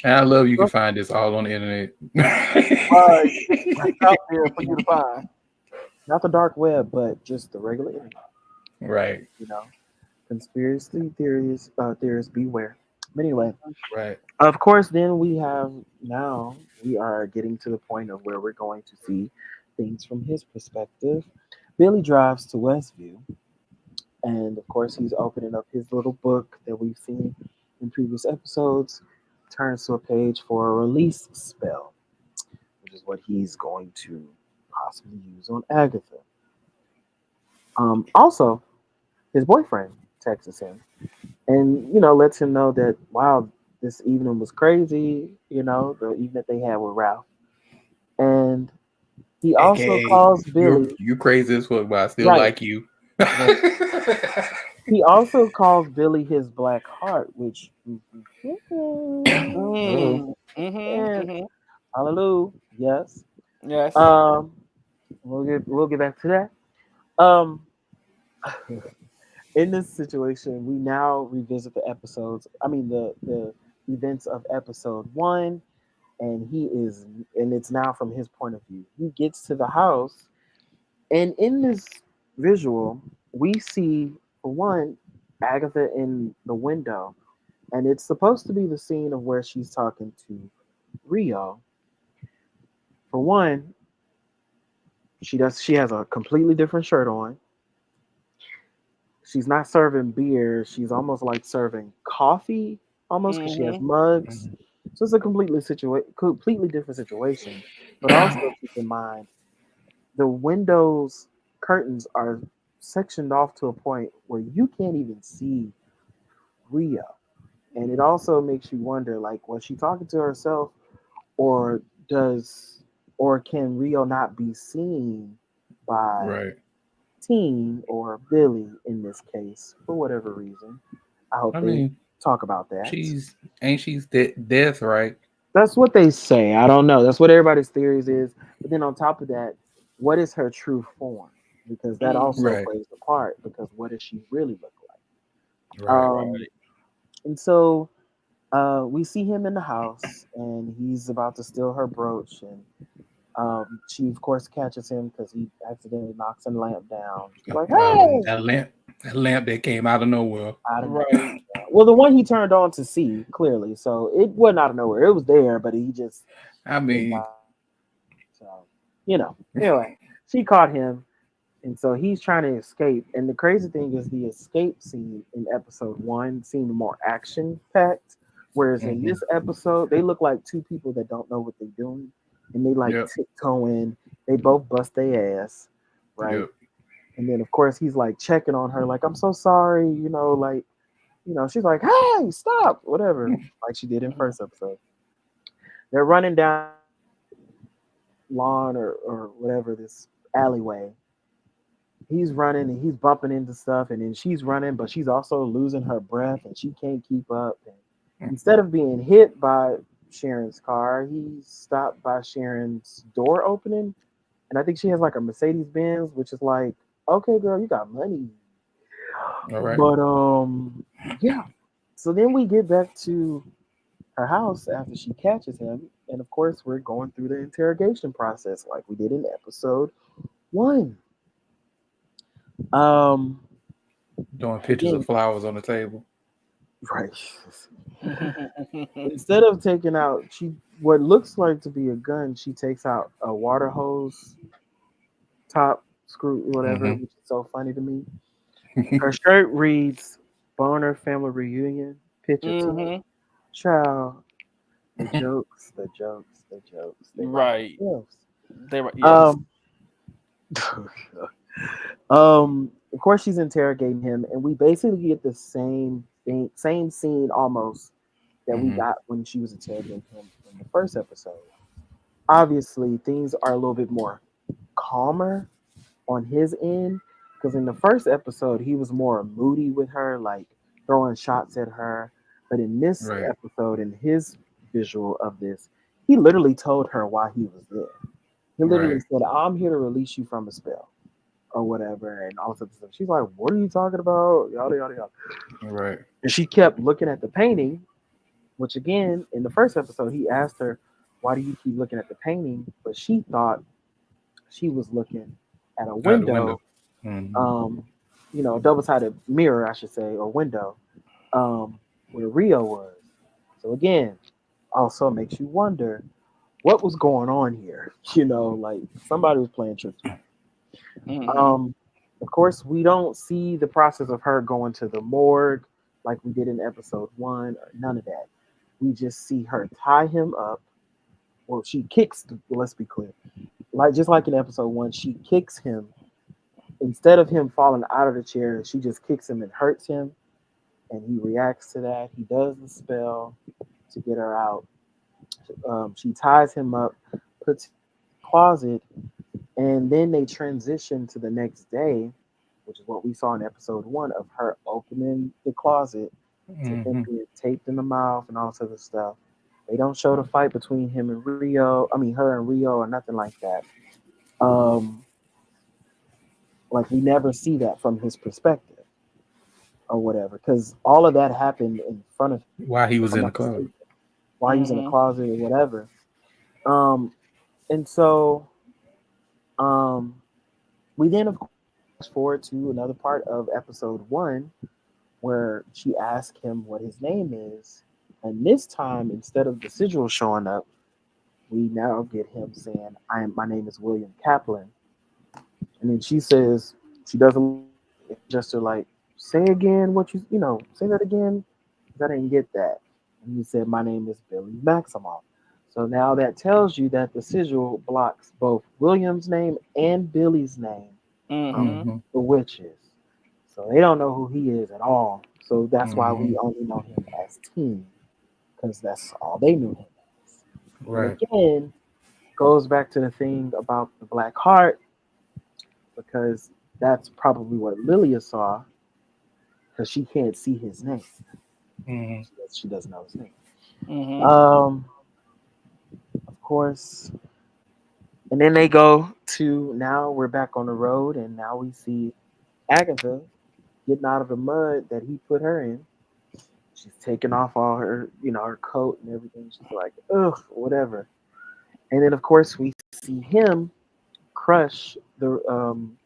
And I love you can Well, find this all on the internet. Right. It's out there for you to find. not the dark web, but just the regular internet. Right. You know, conspiracy theories beware. But anyway, Right. of course, then we are getting to the point of where we're going to see things from his perspective. Billy drives to Westview, and of course, he's opening up his little book that we've seen in previous episodes, turns to a page for a release spell, which is what he's going to possibly use on Agatha. Also, his boyfriend texts him and lets him know that wow, this evening was crazy. The evening that they had with Ralph, and he also AKA calls Billy. you crazy as fuck, but I still Right, like you. right. He also calls Billy his black heart, which Oh, Mm. Hmm. and Hmm. hallelujah, yes. Yes. Um, we'll get back to that. In this situation, we now revisit the episodes. I mean, the events of episode one, and it's now from his point of view. He gets to the house, and in this visual, we see for one Agatha in the window, and it's supposed to be the scene of where she's talking to Rio. For one, she has a completely different shirt on. She's not serving beer. She's almost like serving coffee, almost because she has Hmm. mugs. So it's a completely different situation. But also keep in mind the windows curtains are sectioned off to a point where you can't even see Rio, and it also makes you wonder, like, was she talking to herself, or does or can Rio not be seen by Right. Teen or Billy in this case for whatever reason? I hope I they mean, talk about that. she's ain't she's death, right? That's what they say. I don't know. That's what everybody's theories is. But then on top of that, what is her true form? Because that also Right. plays a part. Because what does she really look like? Right. And so we see him in the house, and he's about to steal her brooch, and she of course catches him because he accidentally knocks a lamp down. She's like, "Hey!" That lamp that came out of nowhere. Out of nowhere. Right. Well, the one he turned on to see clearly, so it wasn't out of nowhere. It was there, but he just I mean, so Anyway, she caught him, and so he's trying to escape. And the crazy thing is, the escape scene in episode one seemed more action packed, whereas in mhm. this episode, they look like two people that don't know what they're doing, and they like Yep. tiptoe in. They both bust their ass, right? Yep. And then of course he's like checking on her, like, "I'm so sorry," like, she's like, "Hey, stop," whatever, like she did in Mhm. first episode. They're running down lawn or whatever, this alleyway. He's running and he's bumping into stuff, and then she's running, but she's also losing her breath and she can't keep up. And instead of being hit by Sharon's car, he's stopped by Sharon's door opening. And I think she has like a Mercedes Benz, which is like, okay, girl, you got money. All right. But yeah. So then we get back to her house after she catches him, and of course we're going through the interrogation process like we did in episode one. Um, Doing pictures of again, flowers on the table. right. Instead of taking out she what looks like to be a gun, she takes out a water hose top screw, whatever, Hmm. which is so funny to me. Her shirt reads "Boner Family Reunion." Picture two. Mhm. Child, the jokes, the jokes, the jokes. They write Right. themselves. They were yes. Um, of course, she's interrogating him, and we basically get the same thing, same scene almost that we Hmm. got when she was interrogating him in the first episode. Obviously, things are a little bit more calmer on his end because in the first episode he was more moody with her, like throwing shots at her. But in this Right. episode, in his visual of this, he literally told her why he was there. He literally Right. said, "I'm here to release you from a spell," or whatever, and all sorts of stuff. She's like, "What are you talking about?" Yada yada yada. Right. And she kept looking at the painting, which again, in the first episode, he asked her, "Why do you keep looking at the painting?" But she thought she was looking at a Out the window. window, Hmm. um, a double-sided mirror, I should say, or window, where Rio was. So again, also makes you wonder what was going on here. Like somebody was playing tricks with her. Mhm. Of course, we don't see the process of her going to the morgue like we did in episode one, or none of that. We just see her tie him up. Well, she kicks. Let's be clear. Like just like in episode one, she kicks him. Instead of him falling out of the chair, she just kicks him and hurts him, and he reacts to that. He does the spell to get her out. She ties him up, puts him in the closet, and then they transition to the next day, which is what we saw in episode one of her opening the closet to him Hmm. being taped in the mouth and all sorts of stuff. They don't show the fight between him and Rio. I mean, her and Rio, or nothing like that. Um, like we never see that from his perspective or whatever, because all of that happened in front of him, While he if was I'm in the not club. mistaken, while he was in the Mhm. closet or whatever. Um, and so we then, of course, fast forward to another part of episode one where she asked him what his name is. And this time, instead of the sigil showing up, we now get him saying, My name is William Kaplan." And then she says, she doesn't just like, "Say again what say that again. 'Cause I didn't get that." And he said, "My name is Billy Maximoff." So now that tells you that the sigil blocks both William's name and Billy's name from Mhm. Hmm. the witches. So they don't know who he is at all. So that's why Hmm. we only know him as Teen, because that's all they knew him as. And Right. again, goes back to the thing about the black heart, because that's probably what Lilia saw, because she can't see his name. Hmm. She doesn't know his name. Mm-hmm. Of course. And then they go to, now we're back on the road, and now we see Agatha getting out of the mud that he put her in. She's taking off all her, her coat and everything. She's like, ugh, whatever. And then, of course, we see him crush the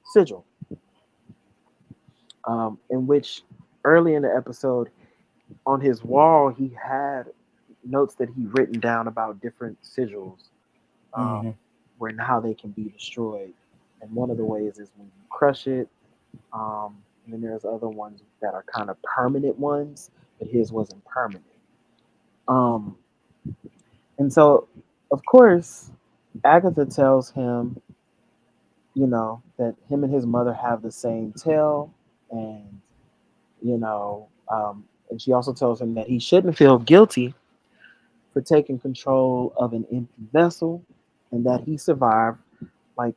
sigil, in which early in the episode, on his wall, he had notes that he written down about different sigils, um, Hmm. where and how they can be destroyed. And one of the ways is when you crush it. And then there's other ones that are kind of permanent ones, but his wasn't permanent. Um, and so, of course, Agatha tells him, that him and his mother have the same tail, and and she also tells him that he shouldn't feel guilty for taking control of an empty vessel, and that he survived like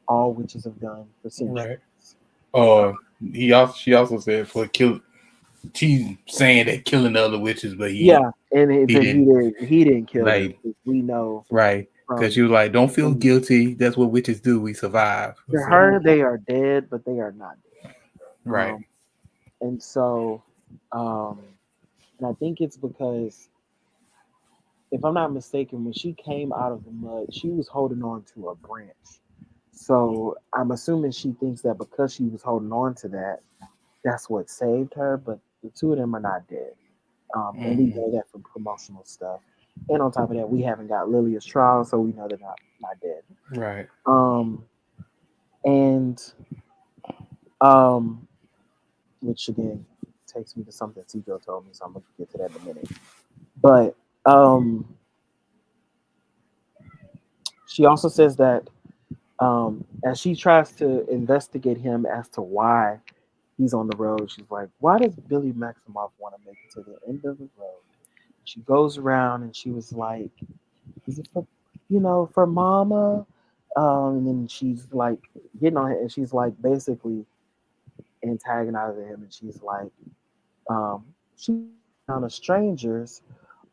all witches have done for centuries. Right. She also said for kill. She's saying that killing the other witches, but Yeah, and he but didn't. he didn't kill them. Like, 'Cause we know right, because from, she was like, "Don't feel from guilty. That's what witches do. We survive." to So, her they are dead, but they are not dead. right. And so, um, and I think it's because, if I'm not mistaken, when she came out of the mud, she was holding on to a branch. So I'm assuming she thinks that because she was holding on to that, that's what saved her. But the two of them are not dead, and we Hmm. know that from promotional stuff. And on top of that, we haven't got Lilia's trial, so we know they're not dead. Right. Um, and um, which again takes me to something Tijo told me, so I'm gonna get to that in a minute. But she also says that, as she tries to investigate him as to why he's on the road, she's like, "Why does Billy Maximoff want to make it to the end of the road?" She goes around and she was like, "Is it for, for Mama?" And then she's like getting on it, and she's like basically antagonizing him, and she's like, she down to strangers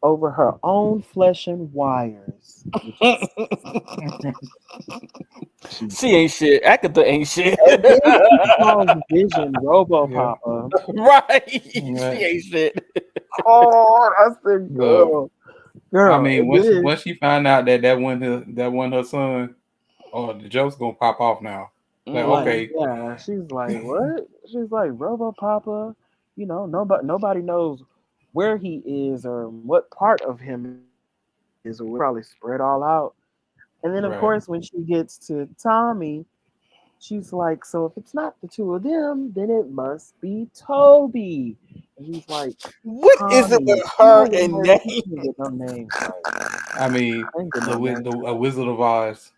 over her own flesh and wires, which is cheating. She ain't shit. Agatha ain't shit. And then she calls Vision Robo Yeah. Papa. Right. She Right. ain't shit. Oh, that's the Well, I girl. mean, And once then, once she found out that one her son, oh, the joke's gonna pop off now. Like, like, Mm-hmm. okay, yeah, she's like, what? She's like, Robo Papa. Nobody knows where he is or what part of him is, or we'll probably spread all out. And then, of right. course, when she gets to Tommy, she's like, so if it's not the two of them, then it must be Toby. And he's like, What is it Tommy, with her and he name? can't get no names right. I mean, I ain't get the no wi- names the a right. Wizard of Oz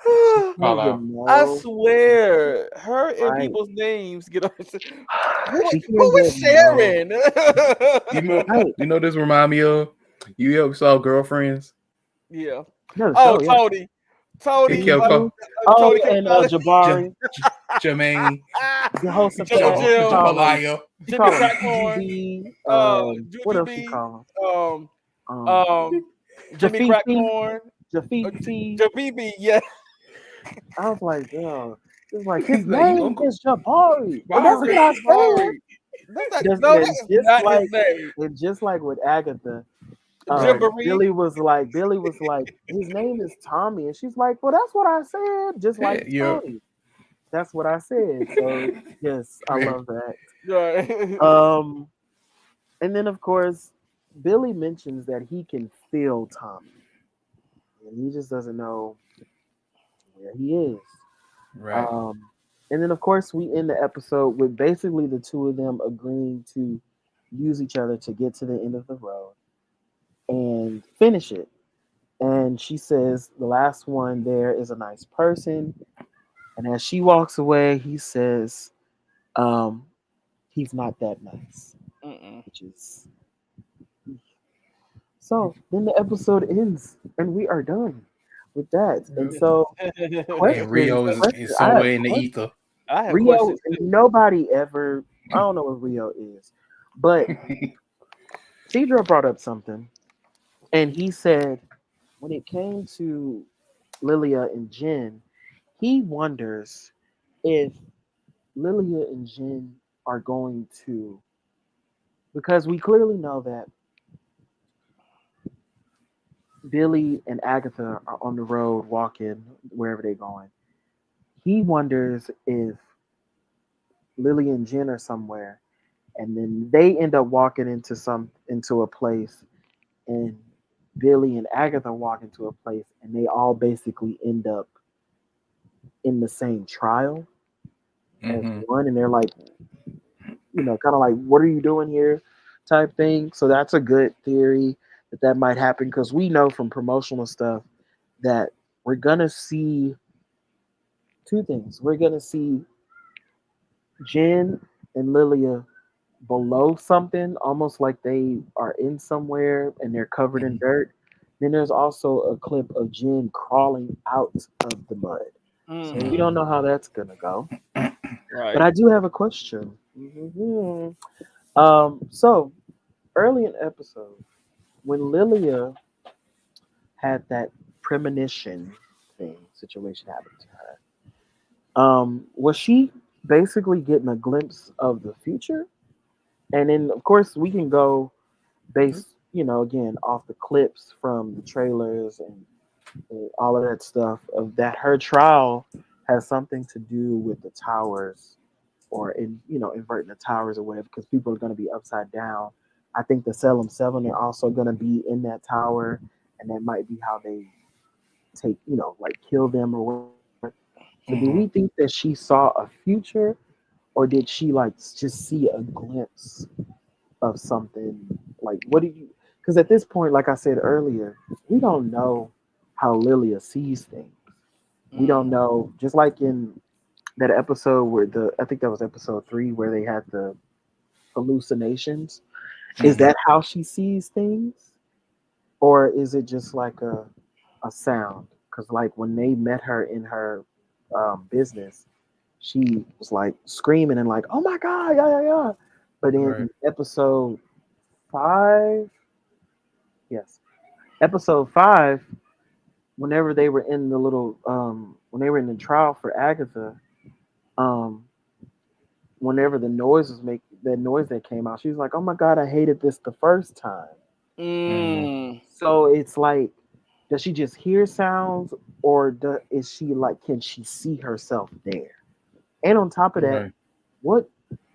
She call can't get out. I no swear, her and right. people's names get on. Who, She who can't get is no Sharon? You know, right. you know this remind me of. You ever saw Girlfriends? Yeah. No, the Oh, show, yeah. Tony. It Tony. kept Hmm. call Oh Tony yeah, kept and calling J- Jabari, J- Jermaine, the host of that, she Jim, call him Jambalaya. Jimmy Juju Crackhorn, B. What Juju else she B, call um, him? Jimmy Jafifi, Crackhorn, Jafifi. Javibi. Yeah. I was like, girl, it's like his He's like, you name Uncle is Jabari. Well, that's what Barry. I said. Jabari. That's not, Just, no, that and is just not his like, name. with Agatha, Jimboree. Billy was like, his name is Tommy, and she's like, well, that's what I said. Just like Yeah. Tony, that's what I said. So yes, I Right. love that. Right. Um, and then of course, Billy mentions that he can feel Tommy, and he just doesn't know where he is. Right. Um, and then, of course, we end the episode with basically the two of them agreeing to use each other to get to the end of the road and finish it. And she says the last one there is a nice person. And as she walks away, he says, um, he's not that nice, Mm-mm. which is So then the episode ends, and we are done with that. And Yeah. so, And questions, Rio is questions. I have somewhere in the questions. ether. I have Rio, questions too. nobody ever. I don't know what Rio is, but Cedro brought up something, and he said when it came to Lilia and Jin, he wonders if Lilia and Jin are going to, because we clearly know that Billy and Agatha are on the road walking wherever they're going. He wonders if Lily and Jen are somewhere, and then they end up walking into a place, and Billy and Agatha walk into a place, and they all basically end up in the same trial as Hmm. one, and they're like, kind of like, what are you doing here, type thing. So that's a good theory that might happen because we know from promotional stuff that we're gonna see two things. We're gonna see Jen and Lilia below something, almost like they are in somewhere and they're covered in Hmm. dirt. Then there's also a clip of Jen crawling out of the mud. So we Mm, don't Hmm. know how that's gonna go. But right. I do have a question. So early in the episode, when Lilia had that premonition thing situation happen to her, was she basically getting a glimpse of the future? And then, of course, we can go based, again, off the clips from the trailers and all of that stuff of that her trial has something to do with the towers or inverting the towers or whatever because people are going to be upside down. I think the Salem 7 are also going to be in that tower, and that might be how they take, like kill them or whatever. So do Hmm. we think that she saw a future, or did she like just see a glimpse of something? Like, what do you? Because at this point, like I said earlier, we don't know how Lilia sees things. We Mm, don't know. Just like in that episode where I think that was episode 3 where they had the hallucinations. Is Hmm. that how she sees things, or is it just like a sound? Because like when they met her in her business, she was like screaming and like, "Oh my god, yeah, yeah, yeah!" But Right. in episode 5, yes, episode 5, whenever they were in the little when they were in the trial for Agatha, um whenever the noise was make that noise that came out, she was like, "Oh my god, I hated this the first time." Hmm. mm, So it's like, does she just hear sounds, or is she like, can she see herself there? And on top of that, Right. what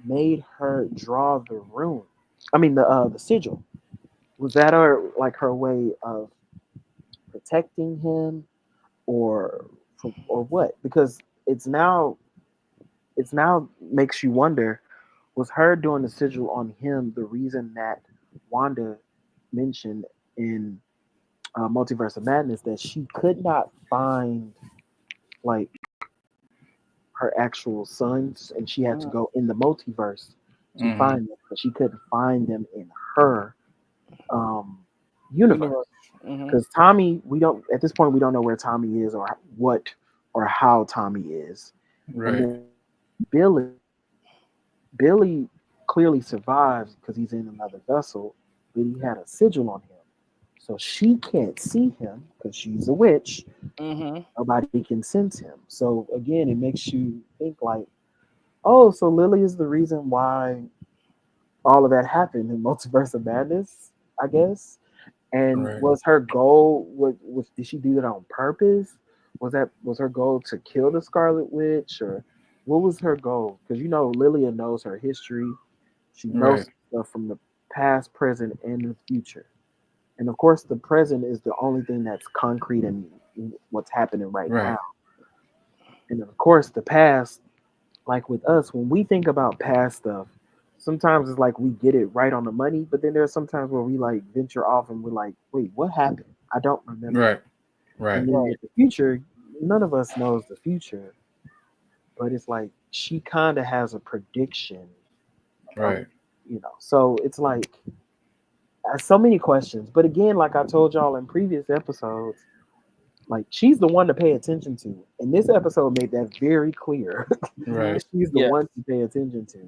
made her draw the rune? I mean, the sigil. Was that her way of protecting him, or or what? Because it's now makes you wonder, was her doing the sigil on him the reason that Wanda mentioned in Multiverse of Madness that she could not find like her actual sons, and she had to mm, go in the multiverse to Hmm. find them, but she couldn't find them in her um, universe. universe. Hmm. Because Tommy, we don't at this point we don't know where Tommy is or what or how Tommy is, and Right. then Billy clearly survives because he's in another vessel, but he had a sigil on him. So she can't see him because she's a witch. Hmm. Nobody can sense him. So again, it makes you think like, oh, so Lily is the reason why all of that happened in Multiverse of Madness, I guess. And Right. was her goal was did she do that on purpose? Was her goal to kill the Scarlet Witch, or what was her goal? Because Lilia knows her history. She Right. knows stuff from the past, present, and the future. And of course, the present is the only thing that's concrete and what's happening right now. Right. And of course, the past, like with us, when we think about past stuff, sometimes it's like we get it right on the money, but then there's sometimes where we like venture off and we're like, wait, what happened? I don't remember. Right. Right. And then Right. with the future, none of us knows the future, but it's like she kind of has a prediction of, Right. so it's like So many questions. But again, like I told y'all in previous episodes, like she's the one to pay attention to. And this episode made that very clear. Mhm. Right. She's the Yeah. one to pay attention to.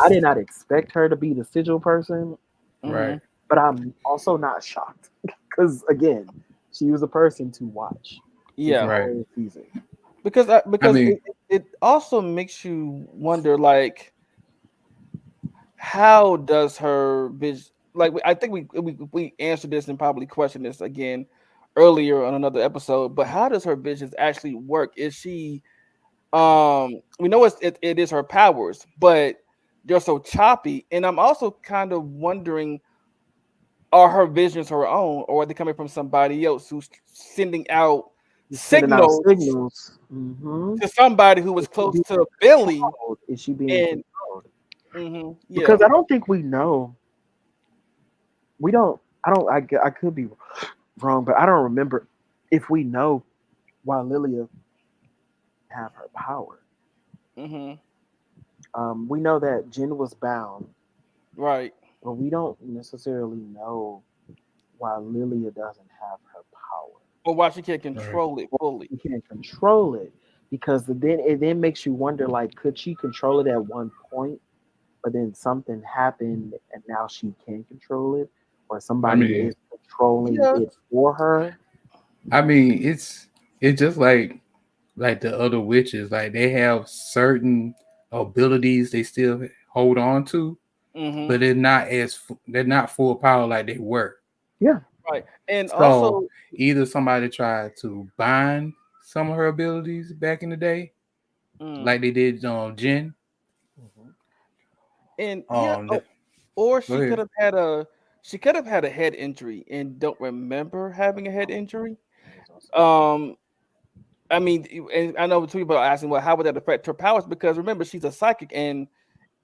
I Yes. did not expect her to be the sigil person, Mhm. Right. but I'm also not shocked because again, she was a person to watch this Yeah. Right. whole season. Because I because mean, it also makes you wonder, like, how does her vision, like, I think we answered this and probably questioned this again earlier on another episode, but how does her visions actually work? Is she we know it is her powers, but they're so choppy, and I'm also kind of wondering, are her visions her own, or are they coming from somebody else who's sending out She's sending out signals signals. to somebody who was Is she close being to Billy? controlled? Is she being And controlled? yeah. Because I don't think we know. We don't. I don't. I could be wrong, but I don't remember if we know why Lilia have her power. Hmm. We know that Jen was bound, Right. but we don't necessarily know why Lilia doesn't have her power. Or why she can't right. control it fully. You can't control it because then it then makes you wonder like could she control it at one point but then something happened and now she can control it or I somebody mean, is controlling Yeah. it for her. it's just like the other witches. Like they have certain abilities they still hold on to, Hmm. but they're not full power like they were. Yeah. Right. And So also, either somebody tried to bind some of her abilities back in the day, mm, like they did Jen. Mhm. and yeah, Um, the, or Go ahead. she could have had a head injury and don't remember having a head injury. That is also true. Um, I mean, and I know two people are asking, well, how would that affect her powers? Because remember, she's a psychic, and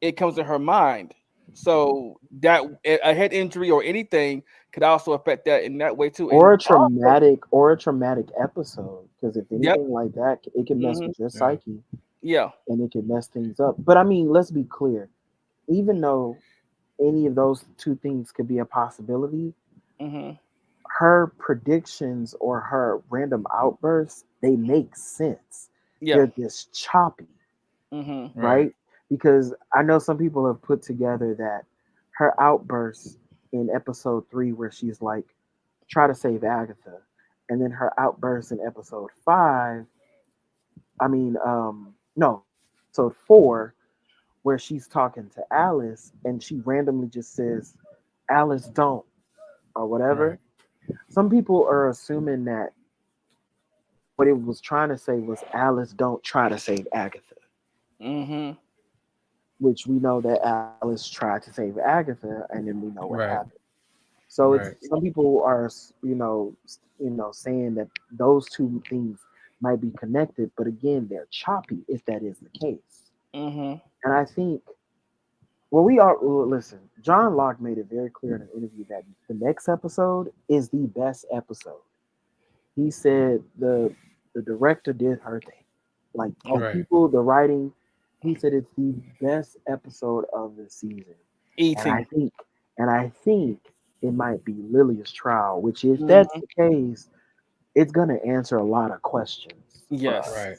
it comes in her mind. So that a head injury or anything could also affect that in that way too. And also, Or a traumatic episode because if yep, anything like that it can mess hmm, with your Yeah. psyche yeah, and it can mess things up. But I mean, let's be clear. Even though any of those two things could be a possibility, hmm, her predictions or her random outbursts, they make sense. yeah, They're just choppy, hmm, Right. right? Because I know some people have put together that her outbursts in episode 3 where she's like try to save Agatha and then her outburst in episode 5, no, episode 4 where she's talking to Alice and she randomly just says Alice don't or Right. whatever. Some people are assuming that what it was trying to say was Alice don't try to save Agatha, hmm, which we know that Alice tried to save Agatha, and then we know what Right. happened. So it's Right. some people are saying that those two things might be connected, but again, they're choppy if that is the case. hmm, And I think listen. John Locke made it very clear in an interview that the next episode is the best episode. He said the director did her thing. Like the okay, Right. people, the writing, he said it's the best episode of the season. And I eating, think and I think it might be Lilia's trial, which if that's hmm, the case, it's gonna answer a lot of questions for yes, Right. us.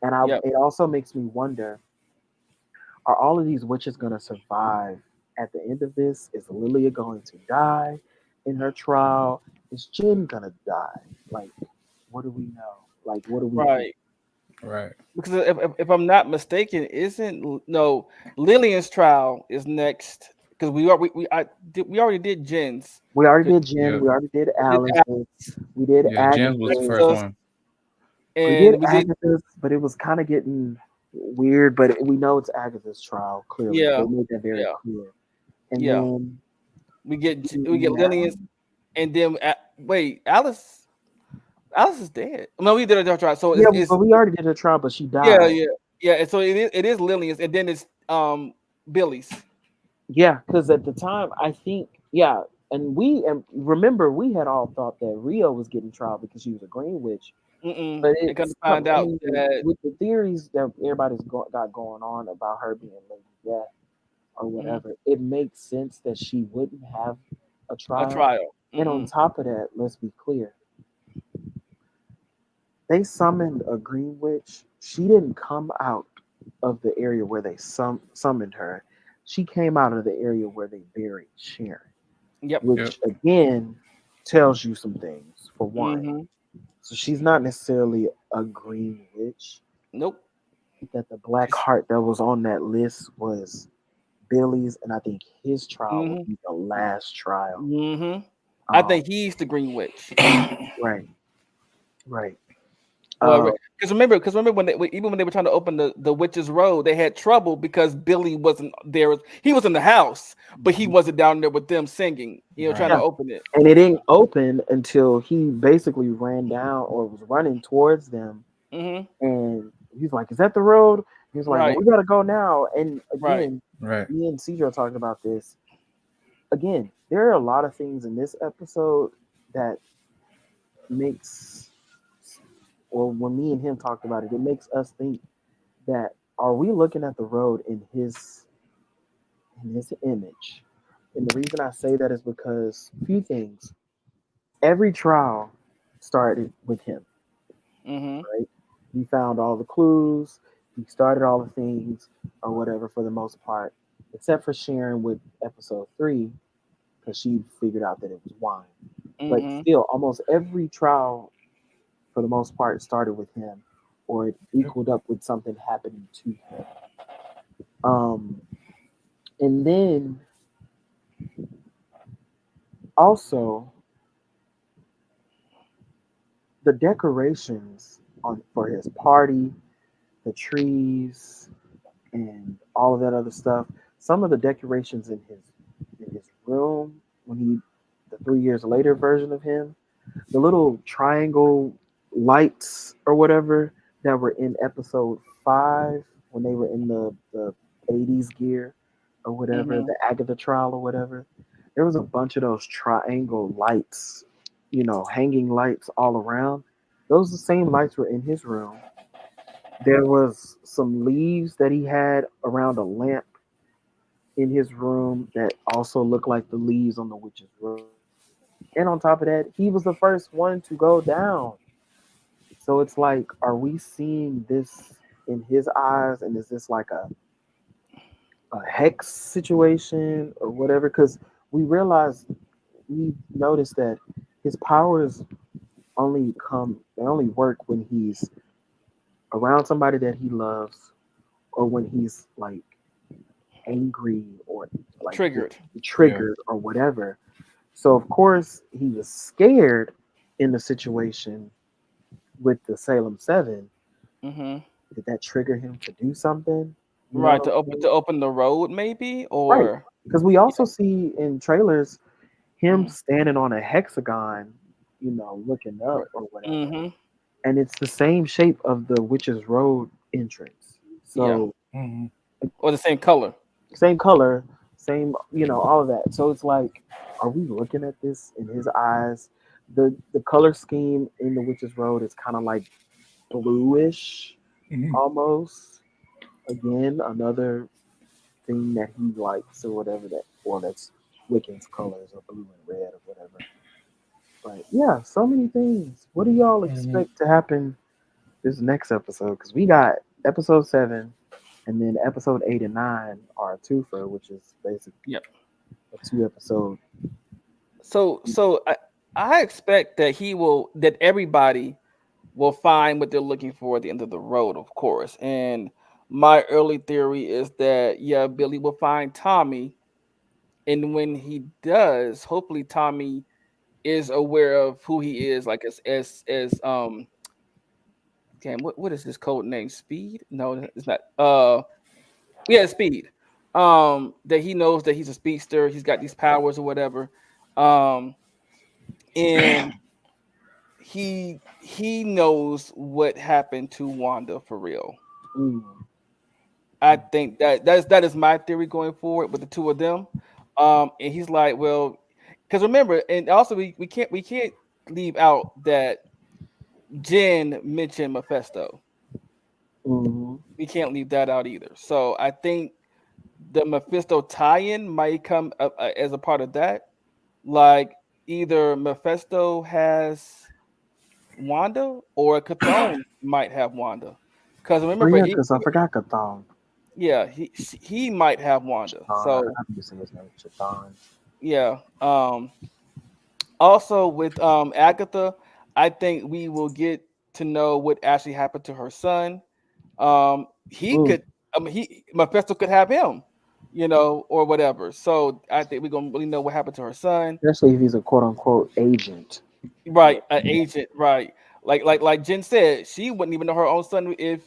And yep, it also makes me wonder, are all of these witches gonna survive at the end of this? Is Lilia going to die in her trial? Is Jen gonna die? Like, what do we know? Like, what do we think? right. Right. Because if I'm not mistaken, no, Lillian's trial is next because we already did Jen's. We already 'Cause did Jen. Yeah. We already did we did Alice's. We did Yeah. Jen's was the first Agatha's. Agatha's, one. We did and we did, Agatha's, but it was kind of getting weird. But we know it's Agatha's trial. Clearly, they yeah, made that very yeah, clear. And yeah. then We get now, Lillian's, and then wait, Alice is dead. No, we did a trial, so yeah, it's but we already did a trial, but she yeah, died. yeah, yeah. And so it is Lillian's, and then it's Billy's. Yeah, because at the time, I think, yeah, and remember, we had all thought that Rio was getting trial because she was a Green Witch. Mm-mm. But And come it's to find I out mean, that with the theories that got going on about her being Lady Death or mhm, whatever, it makes sense that she wouldn't have a A trial. trial. And on Hmm. top of that, let's be clear, they summoned a green witch. She didn't come out of the area where they summoned her. She came out of the area where they buried Sharon, Yep. Yep. which again tells you some things. For one, Hmm. so she's not necessarily a green witch. Nope. That the black heart that was on that list was Billy's, and I think his trial will Hmm. be the last trial. Hmm. I Um, think he's the Green Witch. right, right. Well, Uh, because remember even when they were trying to open the witch's road, they had trouble because Billy wasn't there. He was in the house, but he wasn't down there with them singing. Trying to yeah, Right. open it. and it didn't open until he basically ran down or was running towards them, Hmm. and he's like, "Is that the road?" He was like, "Well, Right. we gotta go now." And Right. again, Right. me and Cedro talked about this. Again, there are a lot of things in this episode that makes, or when me and him talked about it, it makes us think that are we looking at the road in his image? And the reason I say that is because few things. Every trial started with him, Hmm. right? He found all the clues, he started all the things or whatever for the most part, except for Sharon with episode 3 because she figured out that it was wine. But Hmm. still, almost every trial for the most part started with him, or it Yep. equaled up with something happening to him. Um, and then also the decorations on for his party, the trees, and all of that other stuff. Some of the decorations in his room when he the 3 years later version of him, the little triangle lights or whatever that were in episode 5 when they were in the 80s gear or whatever, Hmm. the Agatha trial or whatever. There was a bunch of those triangle lights, hanging lights all around. Those the same lights were in his room. There was some leaves that he had around a lamp in his room that also looked like the leaves on the witch's room. And on top of that, he was the first one to go down. So it's like, are we seeing this in his eyes? And is this like a hex situation or whatever? Because we noticed that his powers they only work when he's around somebody that he loves or when he's like angry or like Triggered. Yeah. triggered or whatever. So of course he was scared in the situation with the Salem Seven. Hmm. Did that trigger him to do something? You know Right, what I'm to open saying? to open the road, maybe, Right. or Because we also yeah. see in trailers him Mm-hmm. standing on a hexagon, looking up Right. or whatever. Hmm. And it's the same shape of the Witch's Road entrance. Yeah, So Hmm. or the same color. same color, same, all of that. So it's like, are we looking at this in his eyes? The color scheme in the Witch's Road is kind of like bluish Hmm. almost. Again, another thing that he likes or whatever that's Wiccan's colors or blue and red or whatever. But yeah, so many things. What do y'all Hmm. expect to happen this next episode? Because we got episode 7, and then episode 8 and 9 are a twofer, which is basically Yep. a 2 episode. So I expect that everybody will find what they're looking for at the end of the road, of course. And my early theory is that yeah, Billy will find Tommy, and when he does, hopefully Tommy is aware of who he is, like as damn, what is his code name? Speed? No, it's not. Yeah, Speed. That he knows that he's a speedster, he's got these powers or whatever. Um, and he knows what happened to Wanda for real. Mm. I think that is my theory going forward with the two of them. And he's like, well, because remember, and also we can't leave out that Jen mentioned Mephisto. Mm-hmm. We can't leave that out either. So I think the Mephisto tie-in might come up as a part of that. like either Mephisto has Wanda or Chthon might have Wanda. Because Oh remember, yeah, because I forgot Cthulhu. yeah, he might have Wanda. Chatan, So how do you say his name? Chatan. yeah. Also with Agatha, I think we will get to know what actually happened to her son. He Ooh, could, I mean, he Mephisto could have him, or whatever. So I think we're gonna really know what happened to her son. especially if he's a quote unquote agent. Right, an agent. Right, like Jen said, she wouldn't even know her own son if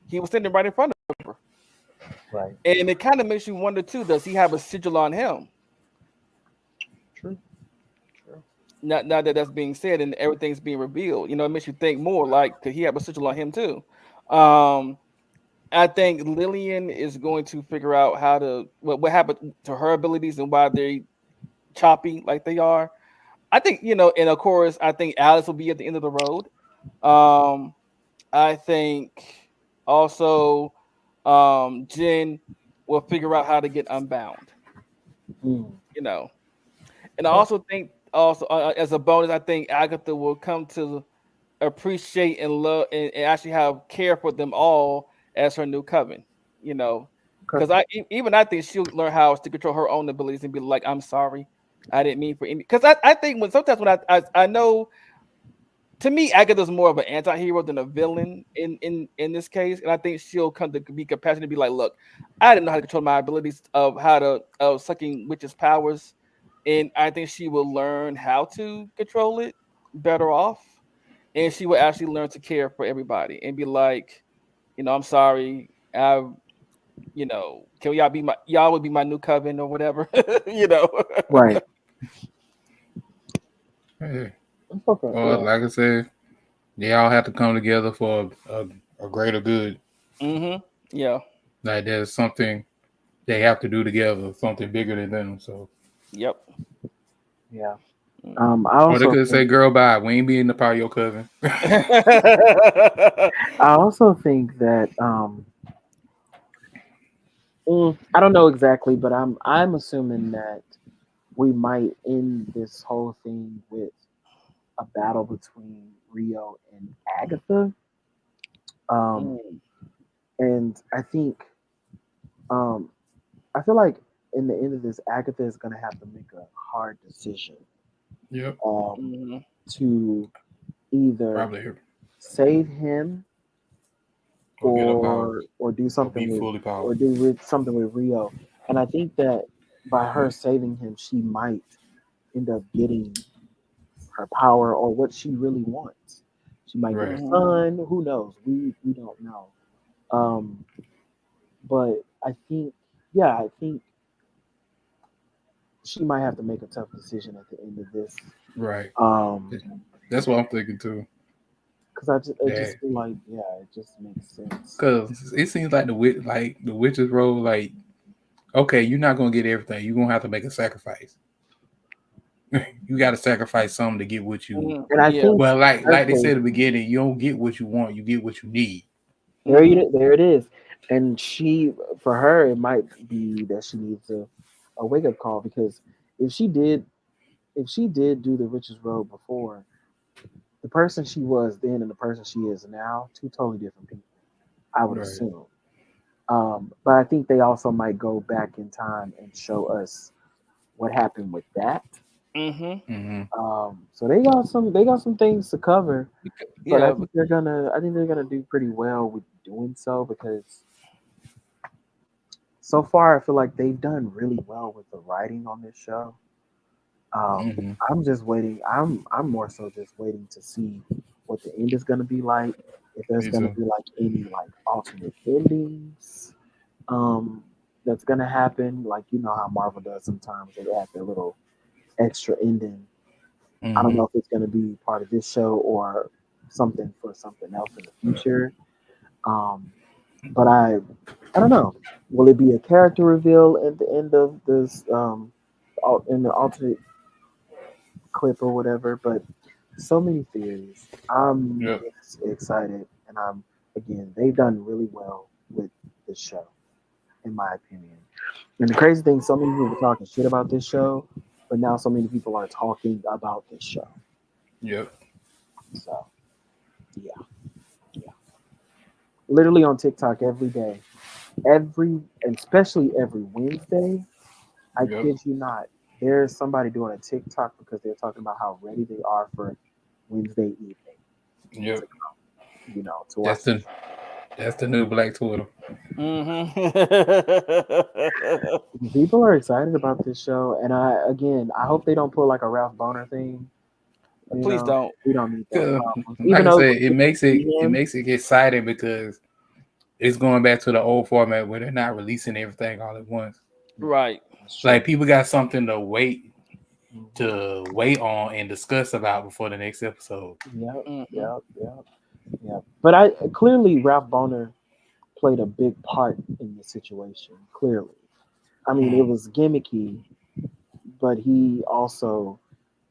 he was sitting right in front of her. Right. And it kind of makes you wonder too: does he have a sigil on him? True. True. Now that that's being said and everything's being revealed, it makes you think more. Like, could he have a sigil on him too? Um, I think Lillian is going to figure out how to what happened to her abilities and why they're choppy like they are. I think and of course, I think Alice will be at the end of the road. Um, I think also Jen will figure out how to get unbound. Mm. You know, and I also think also as a bonus, I think Agatha will come to appreciate and love and actually have care for them all as her new coven. You know, Okay. because even I think she'll learn how to control her own abilities and be like, "I'm sorry, I didn't mean for any." Because I think when sometimes when I know to me Agatha's more of an anti-hero than a villain in this case, and I think she'll come to be compassionate and be like, "Look, I didn't know how to control my abilities of how to of sucking witches' powers." And I think she will learn how to control it better off, and she will actually learn to care for everybody and be like, I'm sorry, can y'all would be my new coven or whatever, you know. Right. Hey, Okay. well, Yeah. like I said, they all have to come together for a greater good. Yeah. Like there's something they have to do together, something bigger than them. So, Yep. Yeah. Mm. I or they also could say, think "Girl, bye. We ain't being the part of your cousin." I also think that I don't know exactly, but I'm assuming that we might end this whole thing with a battle between Rio and Agatha. Um, Mm. and um, I feel like in the end of this, Agatha is gonna have to make a hard decision Yep, um, Mhm. to either probably here save him or get a power or do or something be with fully powered. something with Rio. And I think that by her saving him, she might end up getting her power or what she really wants. She might get a Right. Mhm. son. Who knows? We don't know. Um, but I think, yeah, I think she might have to make a tough decision at the end of this. Right. Um, That's what I'm thinking too. because I Yeah. just feel like, yeah, it just makes sense. Cause it seems like the witch's role, like, okay, you're not gonna get everything. You're gonna have to make a sacrifice. You got to sacrifice something to get what you. Mhm. And I Yeah. think Well, in like her they said case, at the beginning, you don't get what you want. You get what you need. Mhm. there it is. And she, for her, it might be that she needs a wake up call because if she did, if she did do the richest road before, the person she was then and the person she is now, two totally different people. I would Right. assume. But I think they also might go back in time and show us what happened with that. Mhm. Mm-hmm. So they got some things to cover, but Yeah. I think they're gonna do pretty well with doing so because so far I feel like they've done really well with the writing on this show. Mm-hmm. I'm just waiting. I'm more so just waiting to see what the end is gonna be like. If there's Me gonna too. be like any like alternate endings, um, that's gonna happen. Like you know how Marvel does sometimes they add their little extra ending. I don't Mm-hmm. know if it's gonna be part of this show or something for something else in the future. Um, but I don't know. Will it be a character reveal at the end of this in the alternate clip or whatever? But so many theories. I'm Yep. just excited, and I'm again they've done really well with this show, in my opinion. And the crazy thing, so many people were talking shit about this show. but now so many people are talking about this show. Yep. So yeah, yeah. Literally on TikTok every day, and especially every Wednesday. I Yep. kid you not. There's somebody doing a TikTok because they're talking about how ready they are for Wednesday evening Yep. to to That's watch the the that's the new Black Twitter. Mm-hmm. People are excited about this show, and I hope they don't pull like a Ralph Boner thing. You Please know, don't. we don't need that problems. Like Even I though said, it makes it him, exciting because it's going back to the old format where they're not releasing everything all at once. Right. that's true. Like people got something Mhm. to wait on and discuss about before the next episode. Yep, Mm-hmm. yep, yep, yep. But I clearly Ralph Boner played a big part in the situation. Clearly, I mean it was gimmicky, but he also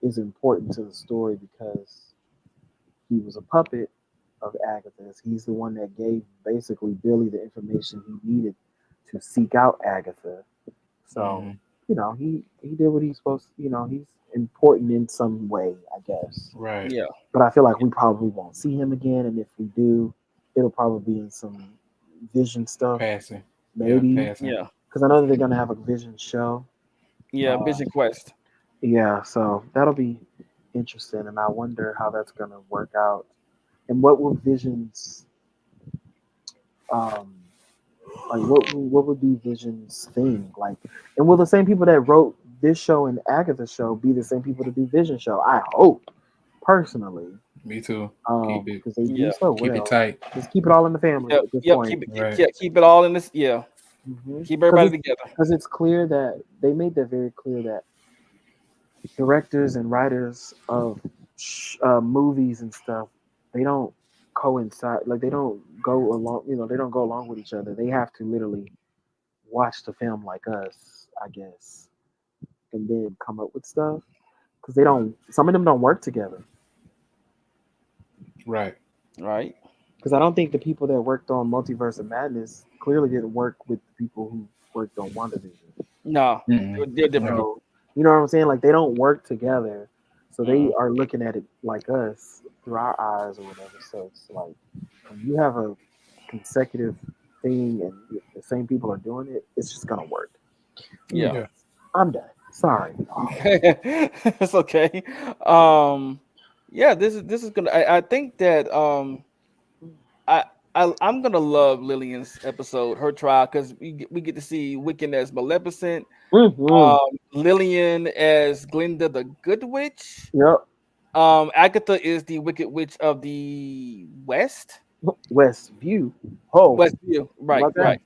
is important to the story because he was a puppet of Agatha's. He's the one that gave basically Billy the information he needed to seek out Agatha. So, Mhm. he did what he's supposed to, he's important in some way, I guess. Right. Yeah. But I feel like we probably won't see him again, and if we do, it'll probably be in some Vision stuff, Passing. Yeah, maybe. passing. Yeah. Because I know that they're gonna have a Vision show. Yeah. Uh, Vision Quest. yeah, so that'll be interesting, and I wonder how that's gonna work out, and what will Vision's um like what would be Vision's thing like, and will the same people that wrote this show and Agatha show be the same people to do Vision show? I hope, personally, Me too. Keep it because they do Yeah. so keep it well. tight. Just keep it all in the family Yep. at this Yep. point. Keep it. Right. Keep it all in this. Yeah. Keep Because everybody it's together. because it's clear that they made that very clear that directors and writers of movies and stuff, they don't coincide, like they don't go along, they don't go along with each other. They have to literally watch the film like us, I guess, and then come up with stuff because they don't. Some of them don't work together. Right. Right. Because I don't think the people that worked on Multiverse of Madness clearly didn't work with the people who worked on WandaVision. No. Mm-mm. They're different. No. So you know what I'm saying? Like they don't work together. So they Mhm. are looking at it like us through our eyes or whatever. So it's like when you have a consecutive thing and the same people are doing it, it's just gonna work. Yeah. Yeah. I'm done. Sorry. It's okay. Um. Yeah. This is gonna. I think that I. I'm gonna love Lillian's episode, her trial, because we get to see Wiccan as Maleficent, Mm-hmm. Lillian as Glinda the Good Witch. Yep. Agatha is the Wicked Witch of the West. West View. Oh, Westview. how Right, about that?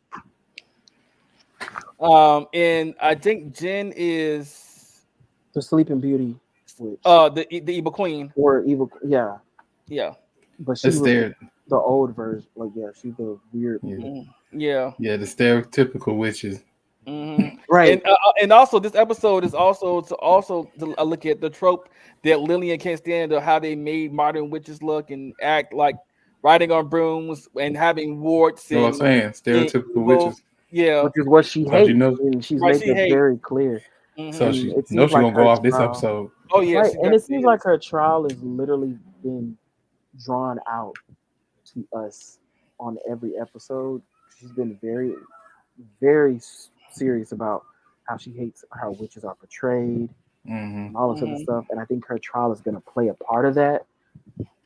right. And I think Jen is The Sleeping Beauty witch the evil queen. or evil. Yeah, Yeah. but she That's was their the old version. Like yeah, she's the weird. yeah. Mhm. Yeah. Yeah, the stereotypical witches. hmm Right. And also this episode is also to look at the trope that Lillian can't stand of how they made modern witches look and act like riding on brooms and having warts You know what I'm and saying? being Stereotypical evil. witches. Yeah. Which is what she Because you hates, know and she's Right. made She that hate. very clear. so hmm And she it knows seems she like gonna go her off this trial, episode. Oh yeah, right? she And it definitely seems is. like her trial has literally been drawn out to us on every episode. She's been very, very serious about how she hates how witches are portrayed Mm-hmm. and all this other hmm stuff. And I think her trial is going to play a part of that.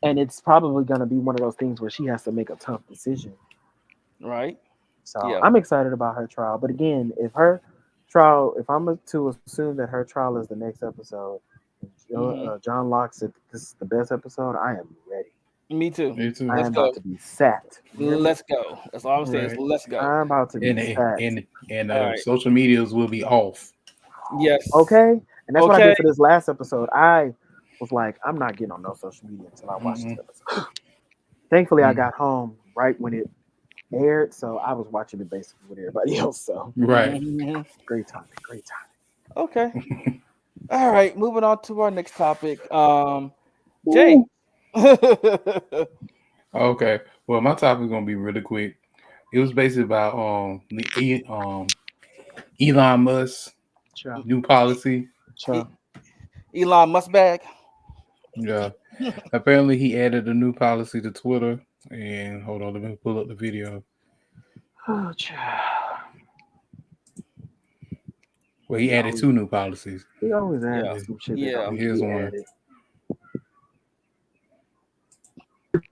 And it's probably going to be one of those things where she has to make a tough decision. Right. So Yeah. I'm excited about her trial. But again, if I'm to assume that her trial is the next episode, and hmm John Locke said this is the best episode, I am ready. Me too. Me too. I Let's am about go. to be sat. You hear me? Let's go. That's all I'm saying. Is Right. let's go. I'm about to be And sat. All right. social medias will be off. Yes. Okay? And that's what I Okay. did for this last episode. I was like, I'm not getting on no social media until I watch this Mm-mm. episode. Thankfully, I Mm. got home right when it aired, so I was watching it basically with everybody else. So Right. Mhm. great timing, great timing. Okay. All right. Moving on to our next topic. James. Ooh. Okay. Well, my topic is gonna be really quick. It was basically about Elon Musk Ciao. new policy Sure. Elon Musk bag. Yeah. Apparently, he added a new policy to Twitter. And hold on, let me pull up the video. Oh, child. Well, he added 2 new policies. He always adds Yeah. some shit that Yeah. don't need to Here's be one. added.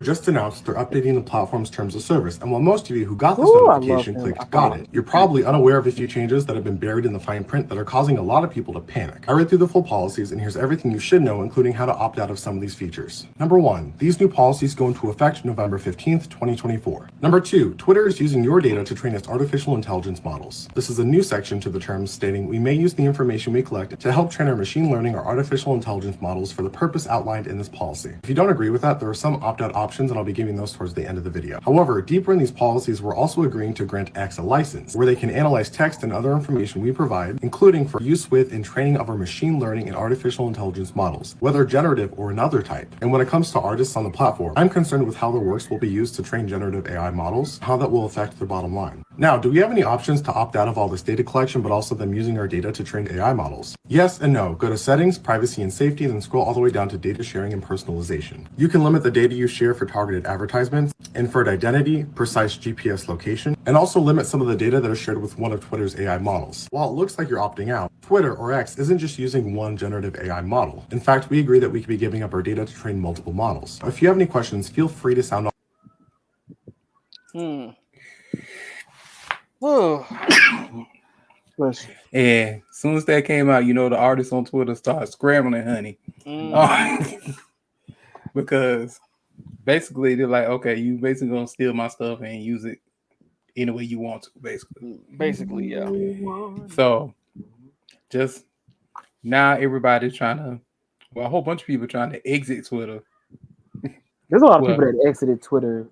Just announced they're updating the platform's terms of service, and while most of you who got this Ooh, I love notification him. I clicked got follow it, you're probably unaware of a few changes that have been buried in the fine print that are causing a lot of people to panic. I read through the full policies, and here's everything you should know, including how to opt out of some of these features. Number 1, these new policies go into effect November 15th, 2024. Number 2, Twitter is using your data to train its artificial intelligence models. This is a new section to the terms stating we may use the information we collect to help train our machine learning or artificial intelligence models for the purpose outlined in this policy. If you don't agree with that, there are some opt-out options, and I'll be giving those towards the end of the video. However, deeper in these policies, we're also agreeing to grant X a license, where they can analyze text and other information we provide, including for use with and training of our machine learning and artificial intelligence models, whether generative or another type. And when it comes to artists on the platform, I'm concerned with how their works will be used to train generative AI models, how that will affect their bottom line. Now, do we have any options to opt out of all this data collection, but also them using our data to train AI models? Yes and no. Go to Settings, Privacy and Safety, then scroll all the way down to Data Sharing and Personalization. You can limit the data you share for targeted advertisements, inferred identity, precise GPS location, and also limit some of the data that is shared with one of Twitter's AI models. While it looks like you're opting out, Twitter or X isn't just using one generative AI model. In fact, we agree that we could be giving up our data to train multiple models. If you have any questions, feel free to sound off. Listen, And as soon as that came out, the artists on Twitter started scrambling, honey. Because basically they're like, okay, you basically gonna steal my stuff and use it any way you want to, Basically, yeah. So just now everybody's trying to, a whole bunch of people trying to exit Twitter. there's a lot of Well, people that exited Twitter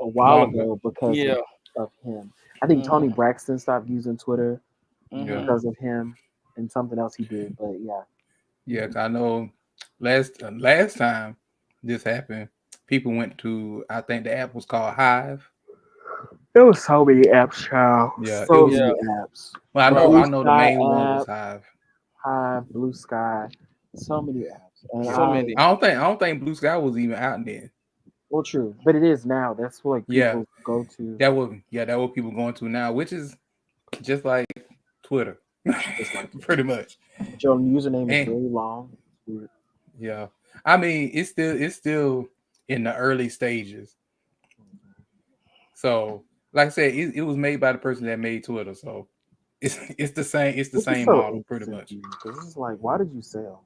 a while long ago because Yeah. of him. I think Tony Braxton stopped using Twitter Mhm. because of him and something else he did. But yeah, Yeah, 'cause I know last time this happened, people went to, I think the app was called Hive. there was so many apps, child. Yeah, So it was. many apps. Well, Blue I know the Sky main one was app, Hive. Hive, Blue Sky, so many apps. And So many. I don't think Blue Sky was even out then. Well, true, but it is now. That's what people Yeah. go to. That what people going to now, which is just like Twitter, pretty much. But your username is And- very long. Weird. Yeah, I mean it's still in the early stages. So, like I said, it was made by the person that made Twitter, so it's the same. It's the Which is same so model, pretty much. interesting, because it's like, why did you sell?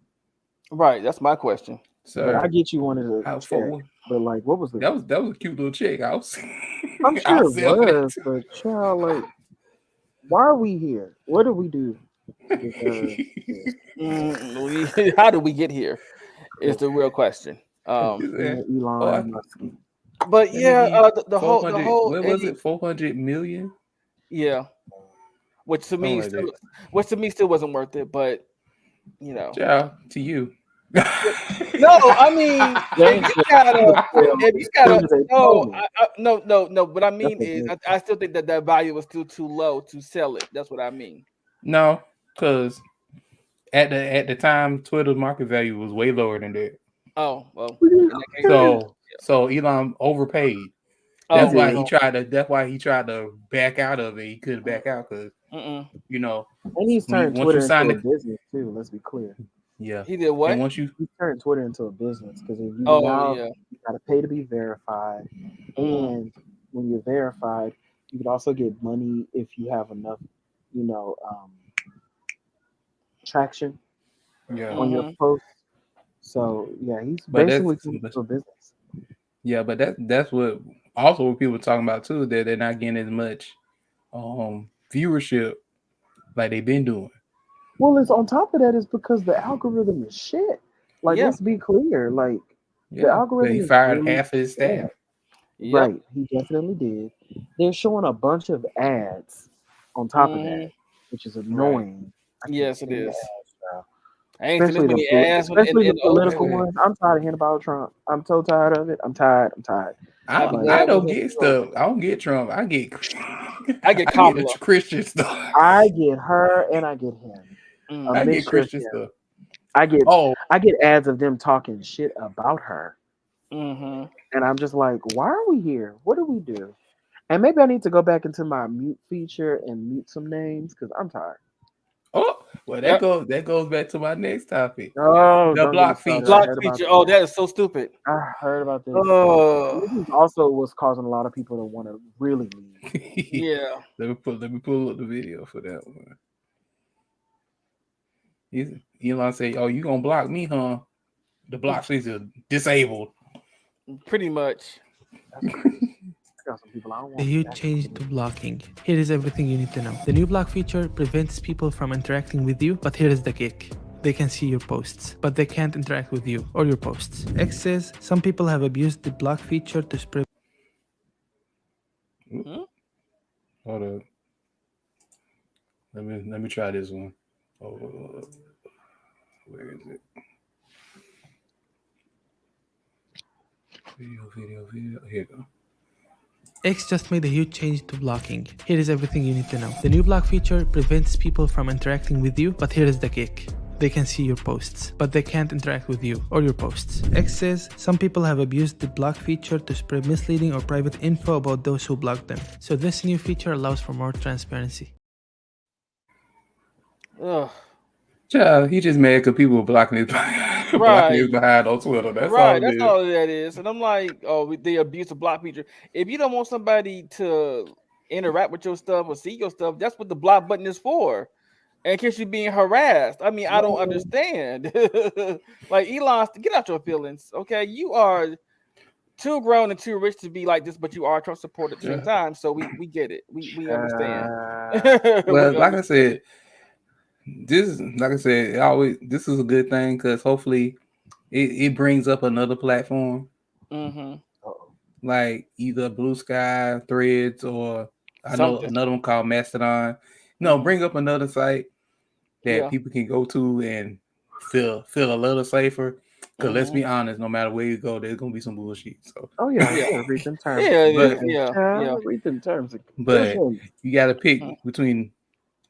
Right. That's my question. So But I get you wanted to I- check, for- but like, what was the? that was a cute little chick. I was. I'm I sure it sell that was, too. but child, like, why are we here? What did we do? Because, How did we get here? Is the real question. Elon Musk. But yeah, the whole 400 what was A- it? 400 million? Yeah, which to me Something like still wasn't worth it. But Ciao to you. no, I mean, if you gotta, no. What I mean is, I still think that value was still too low to sell it. That's what I mean. No, because at the time, Twitter's market value was way lower than that. Oh well. In that case, So Elon overpaid. That's why he tried to. That's why he tried to back out of it. He couldn't back out because and he's turned once Twitter you sign into a business too. Let's be clear. Yeah, he did what? And once you He turned Twitter into a business because you got to pay to be verified, and when you're verified, you could also get money if you have enough, traction on your post. So yeah, he's basically into a business. Yeah, but that's what people are talking about too. That they're not getting as much viewership like they've been doing. Well, it's on top of that is because the algorithm is shit. Like, let's be clear. Like, the algorithm. He fired really half of his staff. Yep. Right, he definitely did. They're showing a bunch of ads on top of that, which is annoying. Right. Yes, it is. I ain't seen many ads, especially the political ones. I'm tired of hearing about Trump. I'm so tired of it. I'm tired. I don't get stuff. I don't get Trump. I get Kamala. Christian stuff. I get her and I get him. I get Christian stuff. I get Oh, I get ads of them talking shit about her, Mm-hmm. and I'm just like, why are we here? What do we do? And maybe I need to go back into my mute feature and mute some names because I'm tired. oh, well, Yep. that goes back to my next topic. Oh, The don't get me block started. I feature. Block heard about feature. Oh, this. that is so stupid. I heard about this. Oh, This is also what's causing a lot of people to want to really leave. yeah. Let me pull up the video for that one. Elon say, "Oh, you gonna block me, huh? The block feature disabled." Pretty much. That's crazy. I got some people I don't A want. huge That's change to blocking. Here is everything you need to know. The new block feature prevents people from interacting with you, but here is the kick. They can see your posts, but they can't interact with you or your posts. X says some people have abused the block feature to spread. Hmm? Hold up. Let me try this one. Oh, where is it? Video. Here you go. X just made a huge change to blocking. Here is everything you need to know. The new block feature prevents people from interacting with you, but here is the kick. They can see your posts, but they can't interact with you or your posts. X says some people have abused the block feature to spread misleading or private info about those who blocked them. So this new feature allows for more transparency. Ugh. Child, he just mad because people were blocking his blocking his Right. behind on Twitter. That's Right. all it That's is. all that is. And I'm like, oh, they abuse the block feature. If you don't want somebody to interact with your stuff or see your stuff, that's what the block button is for. In case you're being harassed. I mean, I don't understand. Like Elon, get out your feelings. Okay. You are too grown and too rich to be like this, but you are Trump supporter at the same time. So we get it. We understand. Well, We like I said, understand. this is a good thing because hopefully it brings up another platform Mm-hmm. like either Blue Sky, Threads, or I know Something. another one called Mastodon. No, Mhm. bring up another site that Yeah. people can go to and feel a little safer. Because let's Mm-hmm. be honest, no matter where you go, there's gonna be some bullshit. So, Oh yeah, Yeah. yeah. Read them terms and Yeah. but conditions. Yeah. Yeah. Child, read them terms and but conditions. you got to pick Mm-hmm. between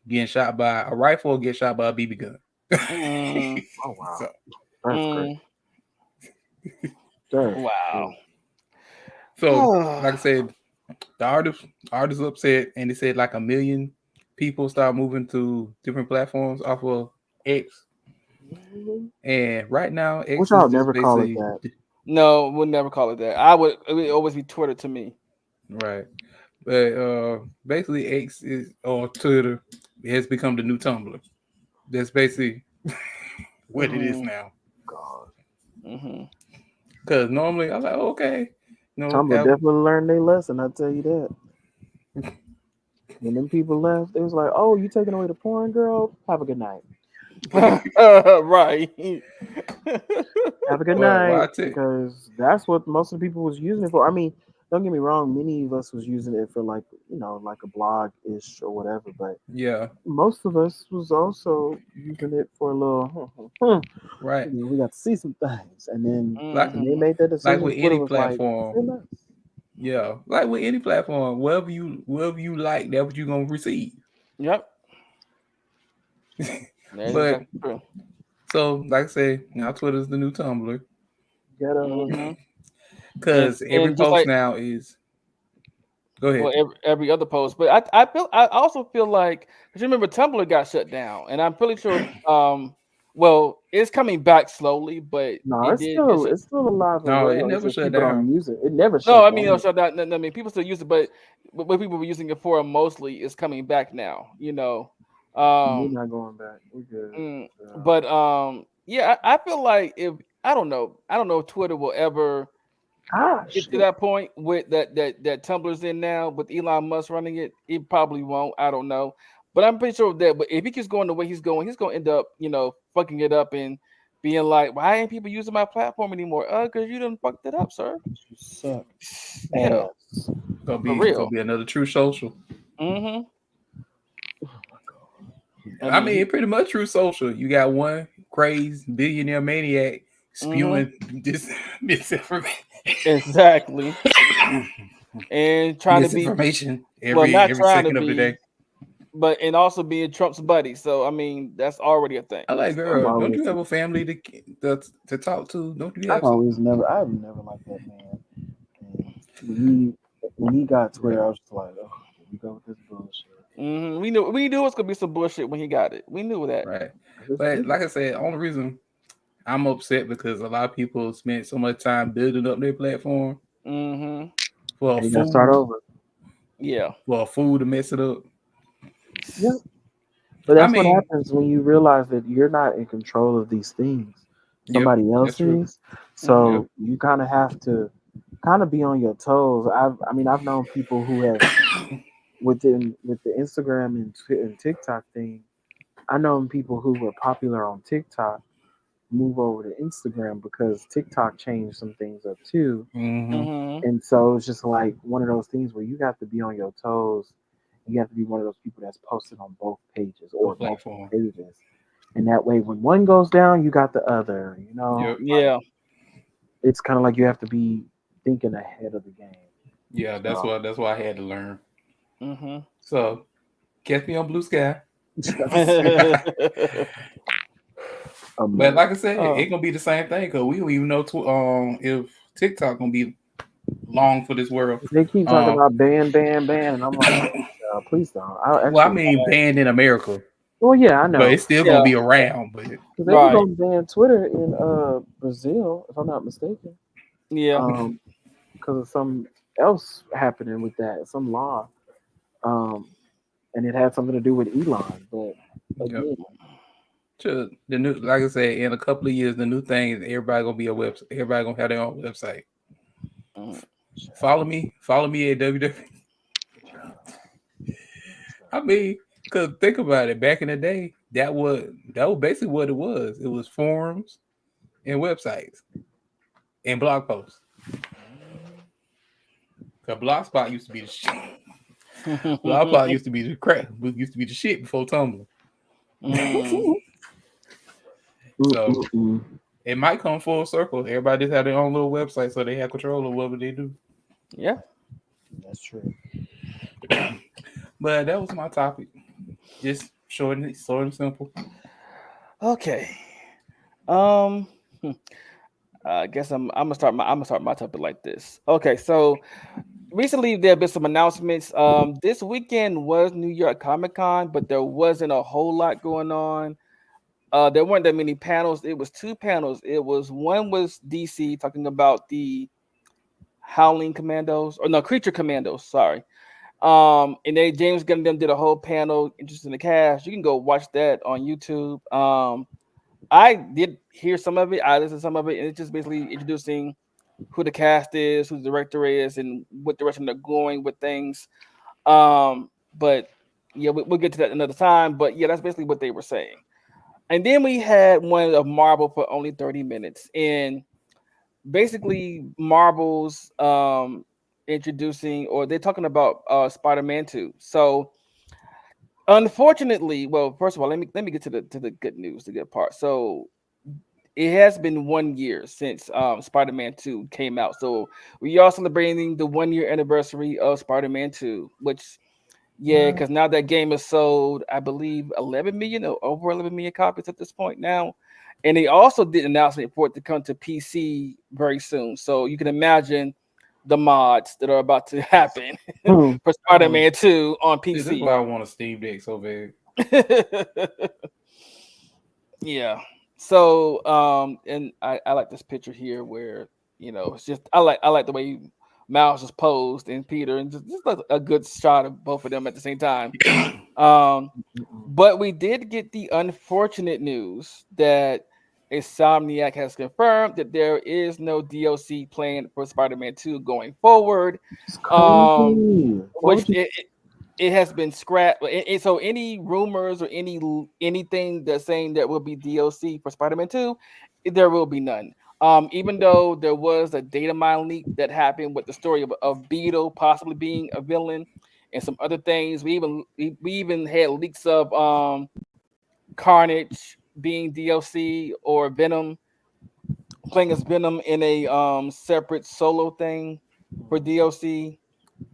getting shot by a rifle or get shot by a BB gun. Mm-hmm. Oh wow, so, that's great. That's Wow. great. so, like I said, the artist upset, and they said like 1 million people start moving to different platforms off of X. Mhm. And right now, Wish X I is would just never call it basically that. No, would never call it that. It would always be Twitter to me. right. But basically, X is or Twitter has become the new Tumblr. That's basically what it is Mm-hmm. now. God, Mm-hmm. Because normally I'm like, okay, Tumblr have definitely learned their lesson. I tell you that. When them people left, it was like, "Oh, you taking away the porn, girl? Have a good night. Right. Have a good well, night," I tell because that's what most of the people was using it for. I mean, don't get me wrong. Many of us was using it for like like a blog ish or whatever, but yeah, most of us was also using it for a little. right. We got to see some things, and then Like when they Mm-hmm. made that like decision, with Twitter any was like, platform, "Say less." yeah, like with any platform, wherever you like, that's what you're gonna receive. Yep. That is But exactly true. so, like I say, now Twitter's the new Tumblr Ghetto. Mm-hmm. because every And just post like now is. Go well, ahead. every other post, but I also feel like because remember Tumblr got shut down, and I'm pretty sure well it's coming back slowly, but No, it it's did get still shut. it's still alive and No, it well. It's never just shut people down. don't use it. It never No, shut I mean no down. shut down. No, I mean people still use it, but what people were using it for mostly is coming back now. We're Um, not going back. We're good. mm, Uh, but yeah, I feel like if I don't know if Twitter will ever get to shit. that point with that Tumblr's in now with Elon Musk running it. It probably won't. I don't know, but I'm pretty sure that. But if he keeps going the way he's going to end up, fucking it up and being like, why ain't people using my platform anymore? Because you done fucked it up, sir. You suck Yeah, ass. for Gonna real. be another true social. Mm-hmm. I I mean, mean, pretty much true social. You got one crazed billionaire maniac mm-hmm, spewing this misinformation, exactly, and trying to be misinformation well, not every trying to second of the be. day. but and also being Trump's buddy. So I mean, that's already a thing. I like, I've girl. Don't always, you have a family to talk to? Don't you I've have some? always never, I've never liked that man. And when he got Twitter, I was just like, oh, here we go with this bullshit. We knew it was gonna be some bullshit when he got it. We knew that. Right. 'Cause it's But like stupid. I said, only reason I'm upset because a lot of people spent so much time building up their platform Hmm. for a And you got to start fool over. Yeah. to mess it up. Yeah. But I that's what mean, happens when you realize that you're not in control of these things. yep, Somebody that's else true. is. Hmm. Yep. So you kind of have to kind of be on your toes. I've known people who have with the Instagram and TikTok thing. I know people who were popular on TikTok move over to Instagram because TikTok changed some things up too. Mm-hmm. Hmm. And so it's just like one of those things where you got to be on your toes. You have to be one of those people that's posted on both pages or Both multiple platform. pages. And that way, when one goes down, you got the other. You know, Yep. like Yeah. it's kind of like you have to be thinking ahead of the game. Yeah, So, that's why I had to learn. Hmm. So catch me on Blue Sky. But like I said, Oh, it gonna be the same thing because we don't even know if TikTok gonna be long for this world. they keep talking Um, about ban, ban, ban, and I'm like, please don't. I well, I actually, mean, banned in America, well, yeah, I but know. it's still gonna yeah. be around. But Because they were Right. going to ban Twitter in Brazil, if I'm not mistaken, Yeah. because of some else happening with that, some law, um, and it had something to do with Elon. But yep. again, The new, like I said, in a couple of years, the new thing is everybody gonna be a website. Everybody gonna have their own website. Mhm. Follow me at www. I mean, cause think about it. Back in the day, that was basically what it was. It was forums and websites and blog posts. Cause Blogspot used to be the shit. Blogspot used to be the crap. Used to be the shit before Tumblr. Mm. So mm-mm-mm. it might come full circle. Everybody just have their own little website, so they have control of what they do. Yeah. That's true. But that was my topic. Just short and simple. Okay. Um. hmm, I guess I'm gonna start my topic like this. Okay. So recently there have been some announcements. This weekend was New York Comic Con, but there wasn't a whole lot going on. There weren't that many panels. It was two panels. It was one was DC talking about the Howling Commandos or no Creature Commandos. Sorry. And then James Gunn and them did a whole panel interested in the cast. You can go watch that on YouTube. I did hear some of it. I listened to some of it, and it's just basically introducing who the cast is, who the director is, and what direction they're going with things. But yeah, we'll get to that another time. But yeah, that's basically what they were saying. And then we had one of Marvel for only 30 minutes, and basically Marvel's introducing or they're talking about Spider-Man 2. So unfortunately, well, first of all, let me get to the good news, the good part. So it has been 1 year since Spider-Man 2 came out. So we are celebrating the 1 year anniversary of Spider-Man 2, which yeah, because now that game is sold, I believe 11 million or over 11 million copies at this point now. And they also did an announcement for it to come to PC very soon. So you can imagine the mods that are about to happen Hmm. for I want. Spider-Man 2 on See, this is PC. why I want a Steam Deck so bad. Yeah. So and I like this picture here where it's just I like the way Miles is posed and Peter and just like a good shot of both of them at the same time. Um Mm-mm. but we did get the unfortunate news that Insomniac has confirmed that there is no DLC planned for Spider-Man 2 going forward. It's Um crazy. Why which would you? it has been scrapped. So any rumors or anything that's saying there will be DLC for Spider-Man 2, there will be none. Even though there was a data mine leak that happened with the story of Beetle possibly being a villain and some other things. We even had leaks of Carnage being DLC or Venom playing as Venom in a separate solo thing for DLC.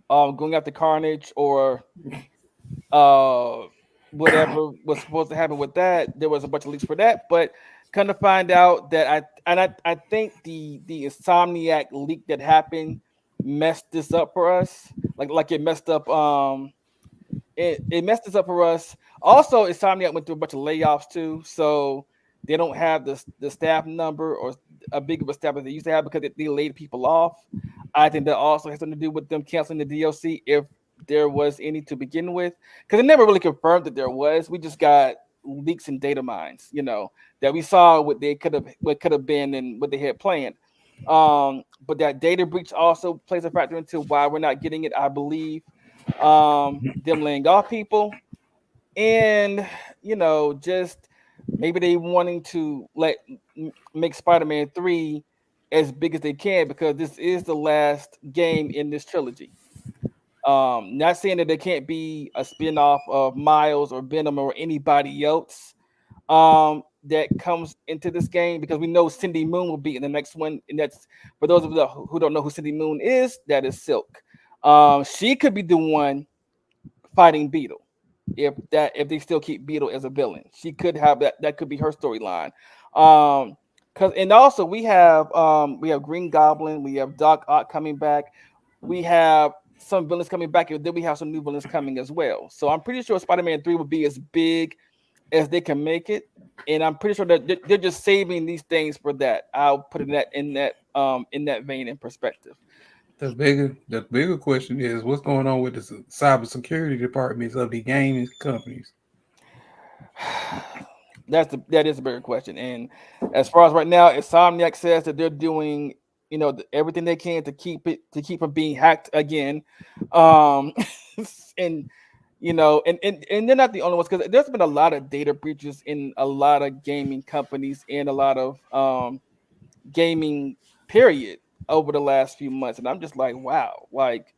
Going after Carnage or uh whatever was supposed to happen with that. There was a bunch of leaks for that, but kind of find out that I think the Insomniac leak that happened messed this up for us. Like it messed up it messed this up for us. Also, Insomniac went through a bunch of layoffs too, so they don't have the staff number or a big of a staff as they used to have because they laid people off. I think that also has something to do with them canceling the DLC if there was any to begin with, because it never really confirmed that there was. We just got leaks and data mines, that we saw what could have been and what they had planned. But that data breach also plays a factor into why we're not getting it, I believe. Them laying off people, and just maybe they wanting to make Spider-Man 3 as big as they can because this is the last game in this trilogy. Not saying that there can't be a spin-off of Miles or Venom or anybody else that comes into this game, because we know Cindy Moon will be in the next one, and that's for those of you who don't know who Cindy Moon is. That is Silk. She could be the one fighting Beetle if they still keep Beetle as a villain. She could have that could be her storyline. Because and also we have Green Goblin, we have Doc Ock coming back, we have some villains coming back, and then we have some new villains coming as well. So I'm pretty sure Spider-Man 3 will be as big as they can make it, and I'm pretty sure that they're just saving these things for that. I'll put it in that vein and perspective. The bigger question is what's going on with the cybersecurity departments of the gaming companies. That is a bigger question. And as far as right now, Insomniac says that they're doing everything they can to keep from being hacked again. And and they're not the only ones, because there's been a lot of data breaches in a lot of gaming companies and a lot of gaming period over the last few months, and I'm just like, wow, like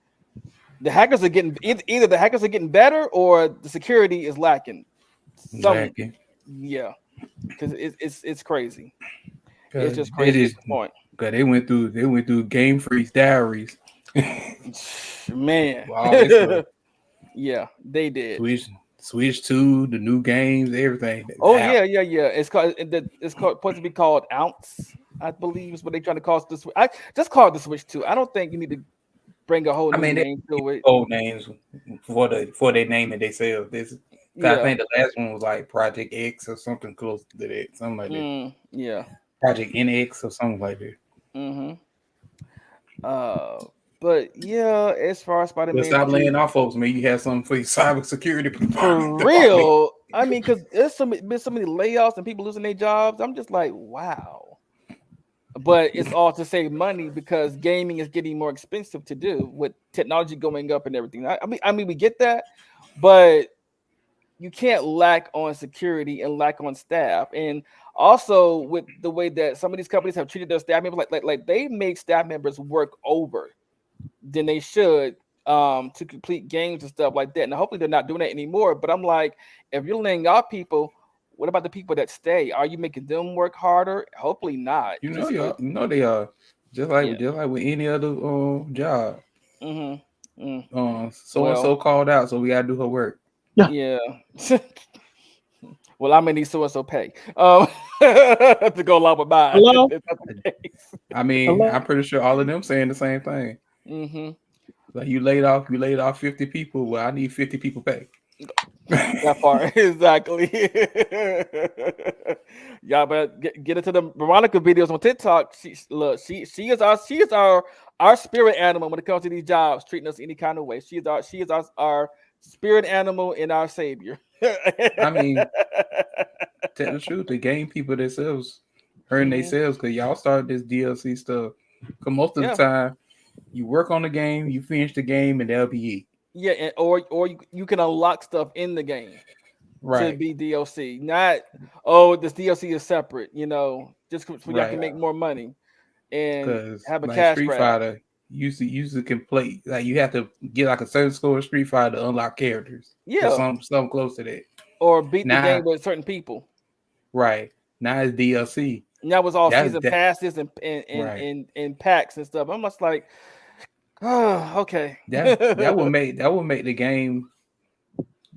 the hackers are getting either the hackers are getting better or the security is lacking. Lacking. Yeah, because it's crazy. It's just They crazy at just this point. because they went through Game Freak's diaries. Man, Wow, this yeah, they did. Switch to the new games, everything. Oh yeah. It's supposed to be called Ounce, I believe is what they're trying to call this. I just call it the Switch 2. I don't think you need to bring a whole new name to it. Old names for they name it themselves. I think the last one was like Project X or something close to that, something like that. Yeah, Project NX or something like that. Mm-hmm. But yeah, as far as Spider-Man, stop laying off folks, man. You have something for your cybersecurity for real. I mean, because there's been so many layoffs and people losing their jobs. I'm just like, wow. But it's all to save money because gaming is getting more expensive to do with technology going up and everything. I mean, we get that, but you can't lack on security and lack on staff. And also with the way that some of these companies have treated their staff members, like they made staff members work over than they should to complete games and stuff like that. And hopefully they're not doing that anymore. But I'm like, if you're laying off people, what about the people that stay? Are you making them work harder? Hopefully not. You know they are just like with any other job. Mm-hmm. So and so called out, so we gotta do her work. Yeah. Well, I'm gonna need so pay to go along with mine. Hello? I mean, Hello? I'm pretty sure all of them saying the same thing. Mm-hmm. Like you laid off 50 people. Well, I need 50 people pay. That part exactly. Y'all better get into the Veronica videos on TikTok. She is our spirit animal when it comes to these jobs, treating us any kind of way. She is our spirit animal and our savior. I mean, tell the truth, the game people themselves hurting themselves because y'all started this DLC stuff. Because most of the time, you work on the game, you finish the game, and that'll be it. Yeah, and, or you can unlock stuff in the game, right? To be DLC. Not this DLC is separate. Just so y'all can make more money and have a cash Street grab. Fighter used to complete, like you have to get like a certain score of Street Fighter to unlock characters. Yeah, something close to that, or beat the game with certain people. Right now it's DLC. And that was all season passes and packs and stuff. I'm just like, oh, okay. that would make the game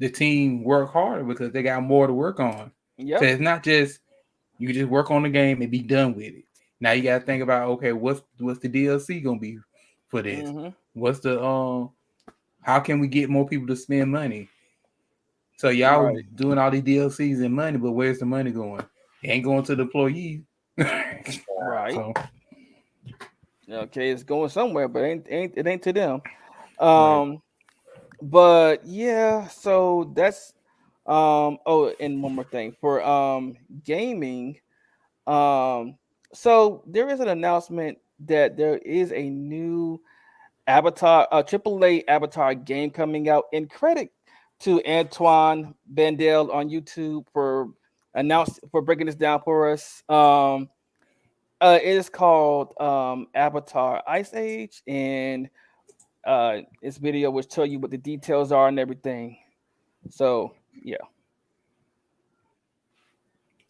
the team work harder because they got more to work on. Yeah. So it's not just you just work on the game and be done with it. Now you got to think about, okay, what's the DLC gonna be for this? Mm-hmm. What's the how can we get more people to spend money? So y'all doing all these DLCs and money, but where's the money going? It ain't going to the employees. Right. So, okay, it's going somewhere, but it ain't to them. Right. But yeah, so that's oh, and one more thing for gaming. So there is an announcement that there is a new Avatar, AAA Avatar game coming out. And credit to Antoine Bandel on YouTube for breaking this down for us. It is called Avatar Ice Age, and this video will tell you what the details are and everything. So yeah.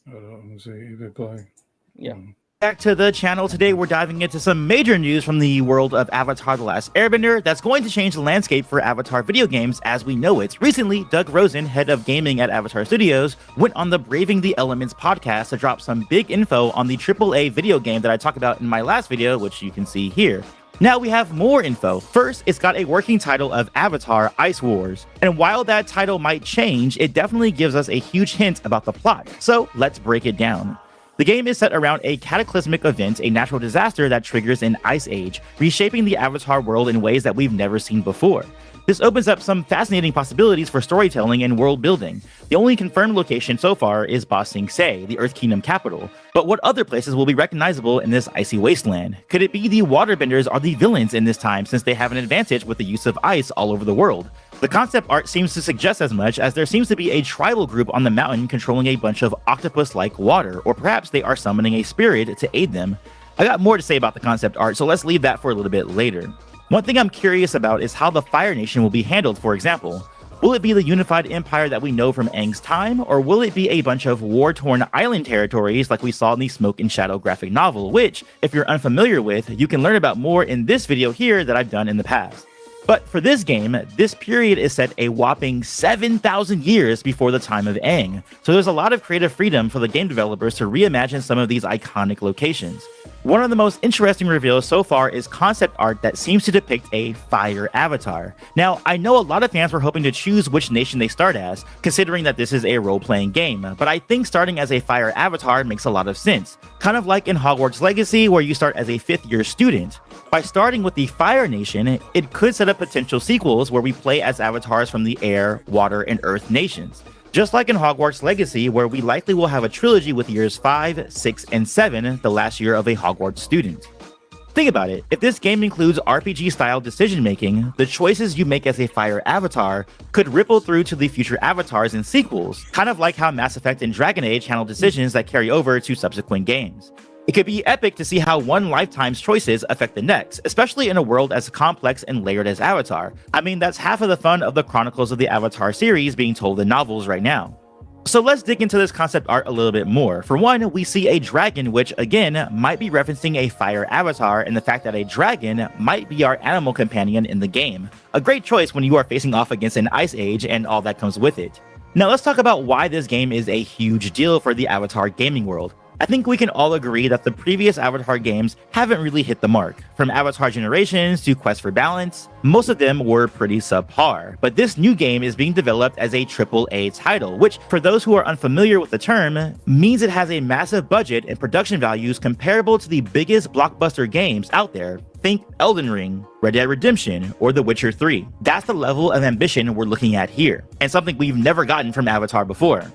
Let me see if it play. Yeah. Back to the channel. Today we're diving into some major news from the world of Avatar The Last Airbender that's going to change the landscape for Avatar video games as we know it. Recently, Doug Rosen, head of gaming at Avatar Studios, went on the Braving the Elements podcast to drop some big info on the AAA video game that I talked about in my last video, which you can see here. Now we have more info. First, it's got a working title of Avatar Ice Wars. And while that title might change, it definitely gives us a huge hint about the plot. So let's break it down. The game is set around a cataclysmic event, a natural disaster that triggers an ice age, reshaping the Avatar world in ways that we've never seen before. This opens up some fascinating possibilities for storytelling and world building. The only confirmed location so far is Ba Sing Se, the Earth Kingdom capital. But what other places will be recognizable in this icy wasteland? Could it be the waterbenders are the villains in this time since they have an advantage with the use of ice all over the world? The concept art seems to suggest as much, as there seems to be a tribal group on the mountain controlling a bunch of octopus-like water, or perhaps they are summoning a spirit to aid them. I got more to say about the concept art, so let's leave that for a little bit later. One thing I'm curious about is how the Fire Nation will be handled, for example. Will it be the unified empire that we know from Aang's time, or will it be a bunch of war-torn island territories like we saw in the Smoke and Shadow graphic novel, which, if you're unfamiliar with, you can learn about more in this video here that I've done in the past. But for this game, this period is set a whopping 7,000 years before the time of Aang, so there's a lot of creative freedom for the game developers to reimagine some of these iconic locations. One of the most interesting reveals so far is concept art that seems to depict a fire avatar. Now, I know a lot of fans were hoping to choose which nation they start as, considering that this is a role-playing game, but I think starting as a fire avatar makes a lot of sense. Kind of like in Hogwarts Legacy, where you start as a 5th-year student. By starting with the Fire Nation, it could set up potential sequels where we play as avatars from the Air, Water, and Earth nations. Just like in Hogwarts Legacy, where we likely will have a trilogy with years 5, 6, and 7, the last year of a Hogwarts student. Think about it, if this game includes RPG-style decision-making, the choices you make as a fire avatar could ripple through to the future avatars and sequels, kind of like how Mass Effect and Dragon Age handle decisions that carry over to subsequent games. It could be epic to see how one lifetime's choices affect the next, especially in a world as complex and layered as Avatar. I mean, that's half of the fun of the Chronicles of the Avatar series being told in novels right now. So let's dig into this concept art a little bit more. For one, we see a dragon, which again might be referencing a fire avatar, and the fact that a dragon might be our animal companion in the game. A great choice when you are facing off against an ice age and all that comes with it. Now let's talk about why this game is a huge deal for the Avatar gaming world. I think we can all agree that the previous Avatar games haven't really hit the mark. From Avatar Generations to Quest for Balance, most of them were pretty subpar. But this new game is being developed as a AAA title, which, for those who are unfamiliar with the term, means it has a massive budget and production values comparable to the biggest blockbuster games out there. Think Elden Ring, Red Dead Redemption, or The Witcher 3. That's the level of ambition we're looking at here, and something we've never gotten from Avatar before.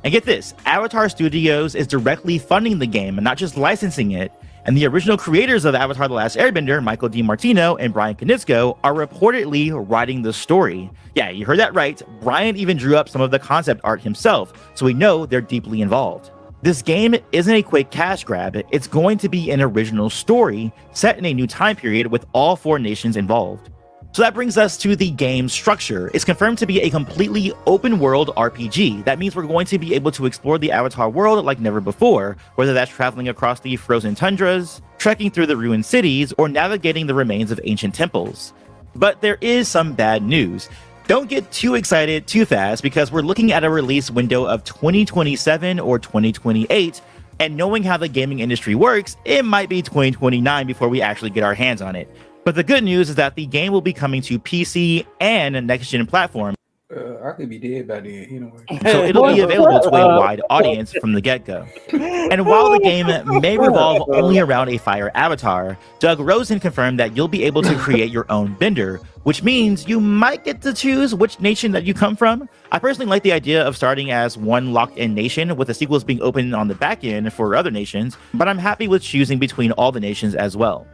And get this, Avatar Studios is directly funding the game and not just licensing it, and the original creators of Avatar The Last Airbender, Michael DiMartino and Brian Konietzko, are reportedly writing the story. Yeah, you heard that right, Brian even drew up some of the concept art himself, so we know they're deeply involved. This game isn't a quick cash grab, it's going to be an original story set in a new time period with all 4 nations involved. So that brings us to the game's structure. It's confirmed to be a completely open world RPG. That means we're going to be able to explore the Avatar world like never before, whether that's traveling across the frozen tundras, trekking through the ruined cities, or navigating the remains of ancient temples. But there is some bad news. Don't get too excited too fast because we're looking at a release window of 2027 or 2028, and knowing how the gaming industry works, it might be 2029 before we actually get our hands on it. But the good news is that the game will be coming to PC and next-gen platforms. I could be dead by then, anyway. So it'll be available to a wide audience from the get-go. And while the game may revolve only around a fire avatar, Doug Rosen confirmed that you'll be able to create your own bender, which means you might get to choose which nation that you come from. I personally like the idea of starting as one locked-in nation with the sequels being open on the back end for other nations, but I'm happy with choosing between all the nations as well.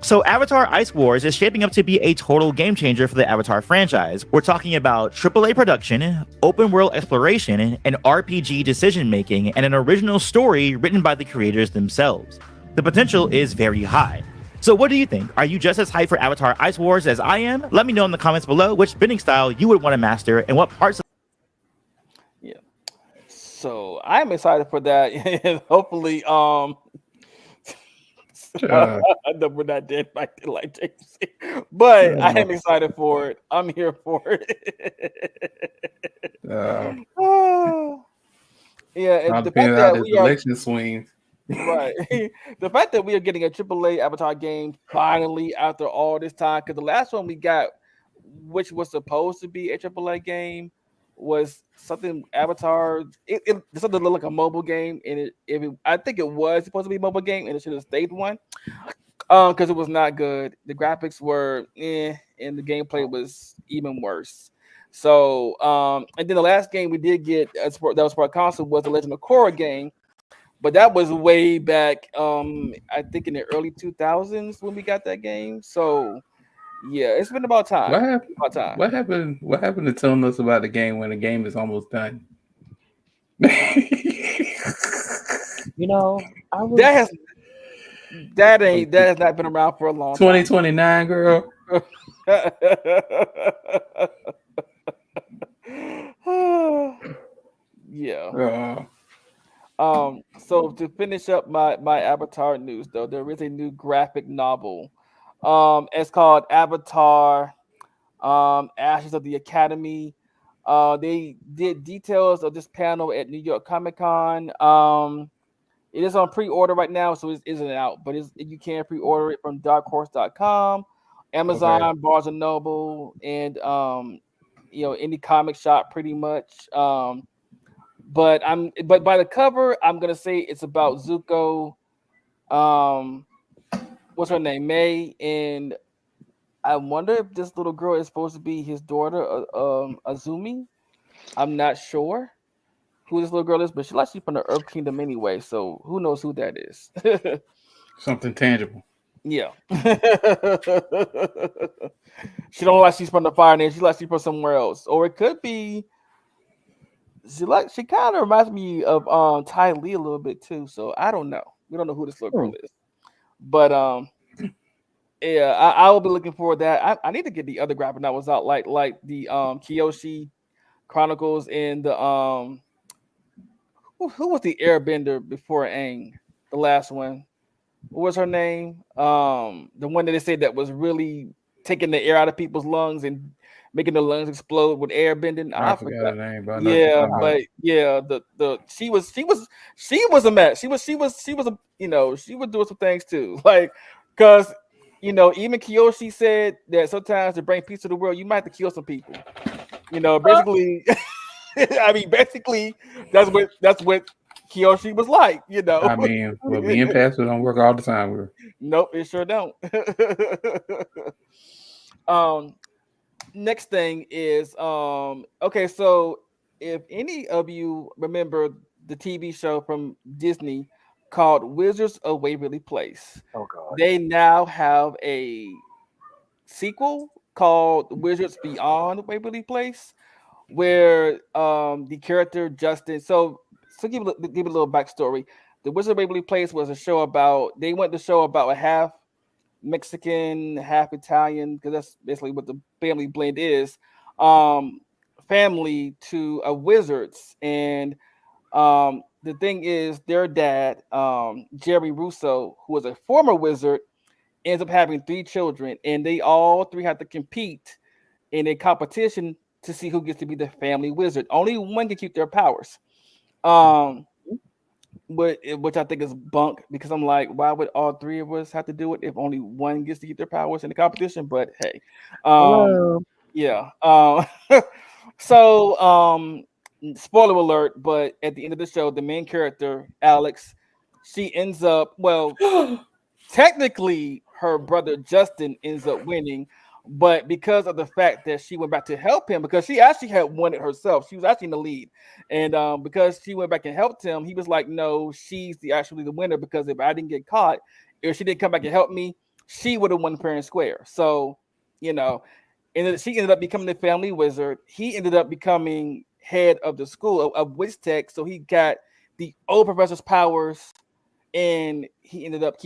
So Avatar Ice Wars is shaping up to be a total game changer for the Avatar franchise. We're talking about AAA production, open world exploration, and RPG decision making, and an original story written by the creators themselves. The potential is very high. So what do you think? Are you just as hyped for Avatar Ice Wars as I am? Let me know in the comments below which bending style you would want to master and what parts of So I'm excited for that. And hopefully, we're not dead by daylight, James. But I am excited for it. I'm here for it. Yeah, and the fact that we are swings. right, the fact that we are getting a AAA Avatar game finally after all this time, because the last one we got, which was supposed to be a AAA game, was something Avatar. It something looked like a mobile game, and I think it was supposed to be a mobile game, and it should have stayed one. Because it was not good. The graphics were and the gameplay was even worse. So, and then the last game we did get that was for a console was the Legend of Korra game, but that was way back. I think in the early 2000s when we got that game. So, yeah, it's been about time. What happened to telling us about the game when the game is almost done? You know, that has not been around for a long time. 2029, girl. Yeah. So to finish up my Avatar news, though, there is a new graphic novel. It's called Avatar Ashes of the Academy. They did details of this panel at New York Comic Con. It is on pre-order right now, so it isn't out, but you can pre-order it from darkhorse.com, Amazon, Barnes and Noble, and any comic shop pretty much. But by the cover, I'm gonna say it's about Zuko. What's her name? May, and I wonder if this little girl is supposed to be his daughter, Azumi. I'm not sure who this little girl is, but she's actually from the Earth Kingdom anyway, so who knows who that is. Something tangible. Yeah. She don't look like she's from the Fire Nation. She's like she's from somewhere else. Or it could be she kind of reminds me of Ty Lee a little bit too. So I don't know. We don't know who this little girl is. But yeah, I will be looking forward to that. I need to get the other graphic novels out, like the Kyoshi Chronicles and the who was the Airbender before Aang? The last one. What was her name? The one that they said that was really taking the air out of people's lungs and making the lungs explode with air bending. I forgot her name, but she was a mess. She was a she was doing some things too. Like, because even Kyoshi said that sometimes to bring peace to the world, you might have to kill some people. Basically. I mean, basically, that's what Kyoshi was like, I mean, well, me and Pastor don't work all the time. Nope, it sure don't. Next thing is okay. So if any of you remember the TV show from Disney called Wizards of Waverly Place, they now have a sequel called Wizards Beyond Waverly Place, where the character Justin. So give a little backstory. The Wizard of Waverly Place was a show about. They went to show about a half Mexican, half Italian, because that's basically what the family blend is. Family to wizards, and the thing is, their dad, Jerry Russo, who was a former wizard, ends up having 3 children, and they all 3 have to compete in a competition to see who gets to be the family wizard. Only one can keep their powers. Um, which I think is bunk because I'm like, why would all three of us have to do it if only one gets to keep their powers in the competition? But hey, Hello. yeah. So spoiler alert, but at the end of the show, the main character, Alex, she ends up technically her brother Justin ends up winning, but because of the fact that she went back to help him, because she actually had won it herself, she was actually in the lead, and because she went back and helped him, he was like, no, she's actually the winner, because if I didn't get caught, if she didn't come back and help me, she would have won fair and square. So, you know, and she ended up becoming the family wizard. He ended up becoming head of the school of Wiz Tech, so he got the old professor's powers, and he ended up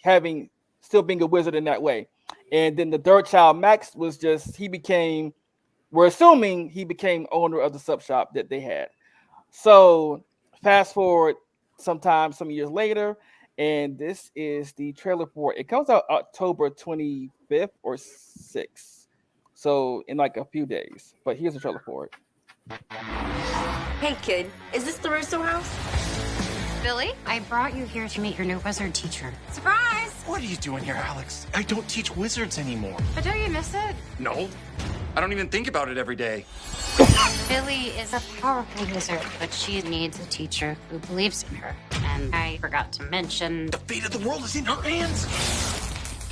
having still being a wizard in that way. And then the third child, Max, was just we're assuming he became owner of the sub shop that they had. So fast forward some years later, and this is the trailer for it. It comes out October 25th or 6th. So in like a few days. But here's the trailer for it. Hey kid, is this the Russo house? Billy, I brought you here to meet your new wizard teacher. Surprise! What are you doing here, Alex? I don't teach wizards anymore. But don't you miss it? No, I don't even think about it every day. Billy is a powerful wizard, but she needs a teacher who believes in her. And I forgot to mention... The fate of the world is in her hands!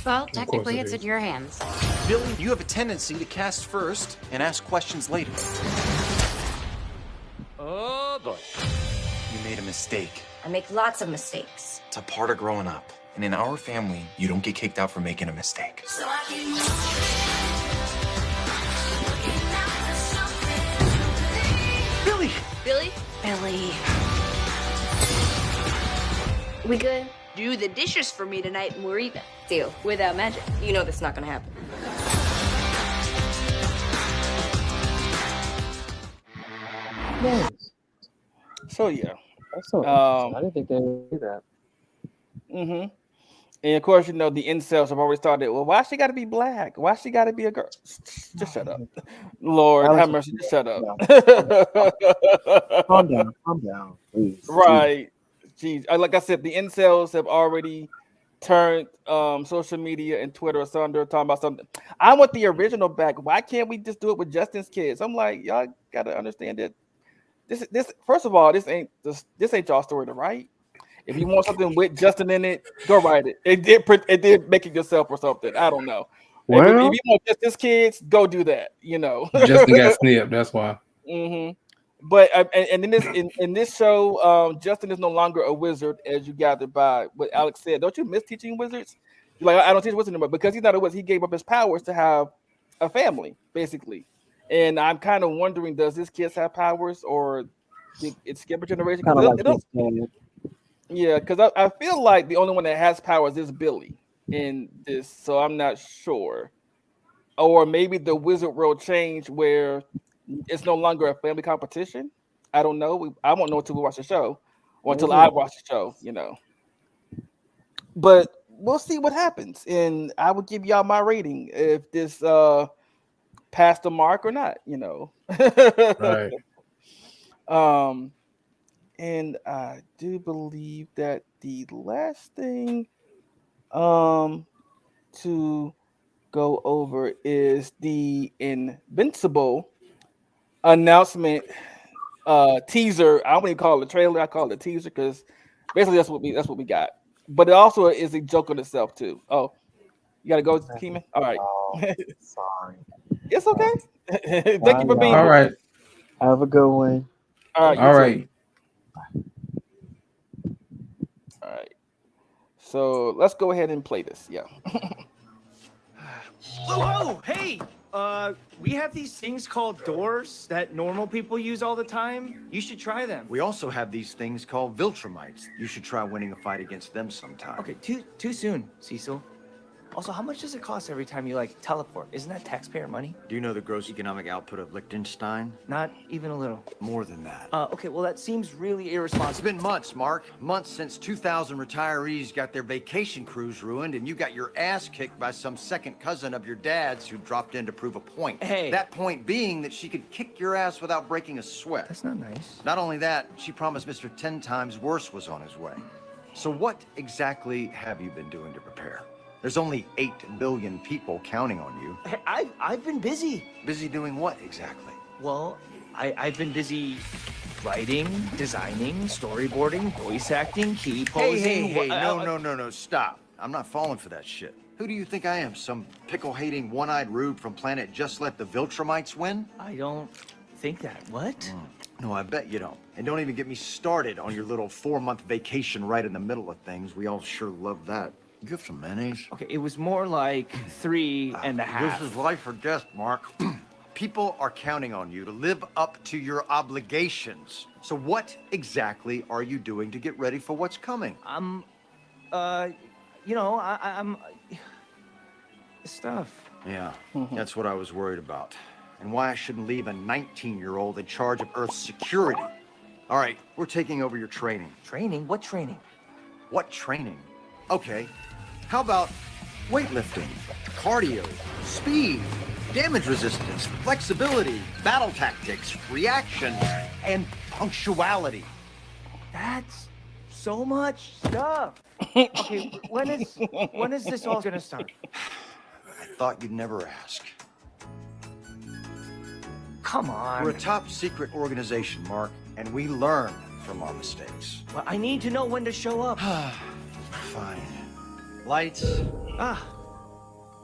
Well, technically it's in your hands. Billy, you have a tendency to cast first and ask questions later. Oh, boy. You made a mistake. I make lots of mistakes. It's a part of growing up. And in our family, you don't get kicked out for making a mistake. Billy! Billy? Billy. We good? Do the dishes for me tonight and we're even. Deal. Without magic. You know that's not gonna happen. Nice. So yeah. That's so interesting. I didn't think they would do that. Mm-hmm. And of course, you know, the incels have already started. Well, why she got to be black? Why she got to be a girl? Just shut up, Lord have mercy. Just shut up. Calm down, please. Right, jeez. Like I said, the incels have already turned social media and Twitter asunder, talking about something. I want the original back. Why can't we just do it with Justin's kids? I'm like, y'all got to understand that this. First of all, this ain't y'all story to write. If you want something with Justin in it, go write it. It did make it yourself or something. I don't know. Well, if you want just his kids, go do that. You know, Justin got snipped. That's why. Mm-hmm. But and in this show, Justin is no longer a wizard, as you gathered by what Alex said. Don't you miss teaching wizards? You're like, I don't teach wizards anymore because he's not a wizard. He gave up his powers to have a family, basically. And I'm kind of wondering, does his kids have powers, or it's skip a generation? Yeah, because I feel like the only one that has powers is Billy in this, so I'm not sure. Or maybe the wizard world changed where it's no longer a family competition. I don't know. I won't know until we watch the show, or until I watch the show, you know. But we'll see what happens, and I will give y'all my rating if this passed the mark or not, you know. Right. And I do believe that the last thing to go over is the Invincible announcement teaser. I don't even call it a trailer, I call it a teaser because basically that's what we got. But it also is a joke on itself too. Oh, you gotta go, Keeman? All right. Sorry. It's okay. Thank you for being all here. right. Have a good one. All right. All right. All right. So let's go ahead and play this. Yeah. Whoa! Hey! We have these things called doors that normal people use all the time. You should try them. We also have these things called Viltrumites. You should try winning a fight against them sometime. Okay, too soon, Cecil. Also, how much does it cost every time you like teleport? Isn't that taxpayer money? Do you know the gross economic output of Liechtenstein? Not even a little. More than that. Okay, well that seems really irresponsible. It's been months, Mark. Months since 2,000 retirees got their vacation cruise ruined, and you got your ass kicked by some second cousin of your dad's who dropped in to prove a point. Hey. That point being that she could kick your ass without breaking a sweat. That's not nice. Not only that, she promised Mr. 10 times worse was on his way. So what exactly have you been doing to prepare? There's only 8 billion people counting on you. Hey, I've been busy. Busy doing what exactly? Well, I've been busy writing, designing, storyboarding, voice acting, key posing. Hey, no, stop. I'm not falling for that shit. Who do you think I am? Some pickle-hating, one-eyed rube from planet Just Let the Viltrumites Win? I don't think that. What? No, I bet you don't. And don't even get me started on your little 4-month vacation right in the middle of things. We all sure love that. You have some mayonnaise? Okay, it was more like 3.5. This is life or death, Mark. People are counting on you to live up to your obligations. So what exactly are you doing to get ready for what's coming? I'm stuff. Yeah, that's what I was worried about. And why I shouldn't leave a 19-year-old in charge of Earth's security. All right, we're taking over your training. Training? What training? What training? Okay, how about weightlifting, cardio, speed, damage resistance, flexibility, battle tactics, reaction, and punctuality. That's so much stuff. Okay, when is this all gonna start? I thought you'd never ask. Come on. We're a top secret organization, Mark, and we learn from our mistakes. Well, I need to know when to show up. Fine. Lights.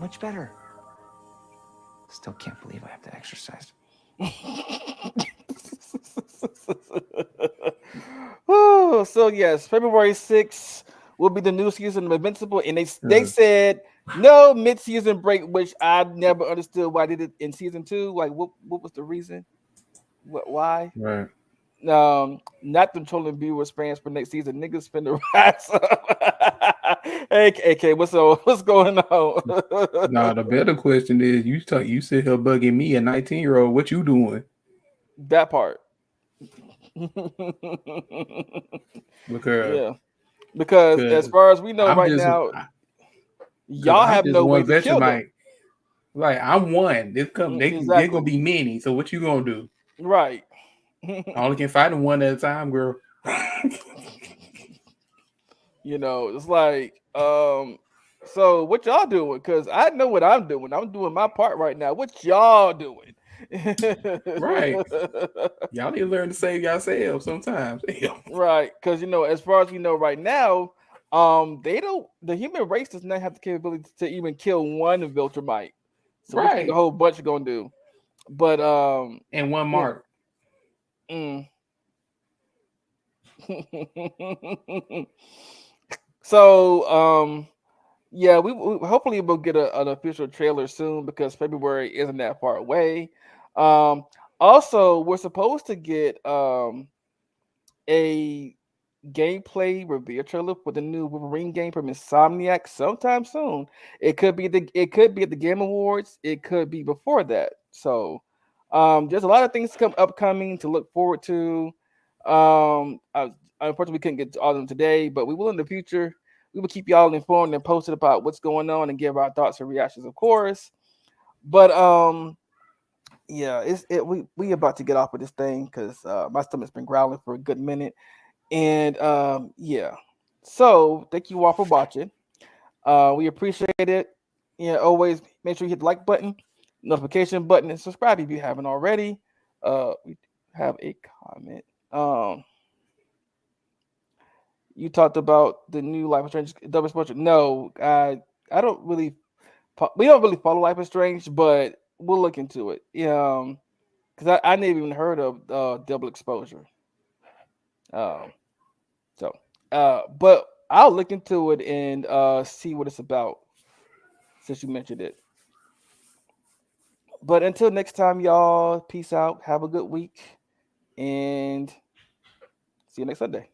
Much better. Still can't believe I have to exercise. So yes, February 6th will be the new season of Invincible, and they said no mid-season break, which I never understood why they did it in season 2. Like, what was the reason? Why? Right. Not controlling viewers' fans for next season. Niggas spend the rise up. Hey, AK, what's going on? Nah, the better question is you sit here bugging me, a 19-year-old. What you doing? That part. Because as far as we know now, y'all have no way to kill them. Like, I'm one. They're gonna be many. So what you gonna do? Right. I only can fight them one at a time, girl. It's like, so what y'all doing? Because I know what I'm doing. I'm doing my part right now. What y'all doing? Right. Y'all need to learn to save yourselves sometimes. Right. Because, as far as we know right now, the human race does not have the capability to even kill one Viltrumite. So what the whole bunch are going to do? But, and one mark. So, yeah, we hopefully we'll get an official trailer soon because February isn't that far away. Also, we're supposed to get a gameplay reveal trailer for the new Wolverine game from Insomniac sometime soon. It could be at the Game Awards. It could be before that. So, there's a lot of things upcoming to look forward to. Unfortunately, we couldn't get to all of them today, but we will in the future. We will keep y'all informed and posted about what's going on and give our thoughts and reactions, of course. But yeah, we about to get off with this thing because my stomach's been growling for a good minute. And yeah. So thank you all for watching. We appreciate it. Always make sure you hit the like button, notification button, and subscribe if you haven't already. We have a comment. You talked about the new Life is Strange double exposure. No, I don't really. We don't really follow Life is Strange, but we'll look into it. Yeah, because I never even heard of double exposure. But I'll look into it and see what it's about since you mentioned it. But until next time, y'all, peace out. Have a good week, and see you next Sunday.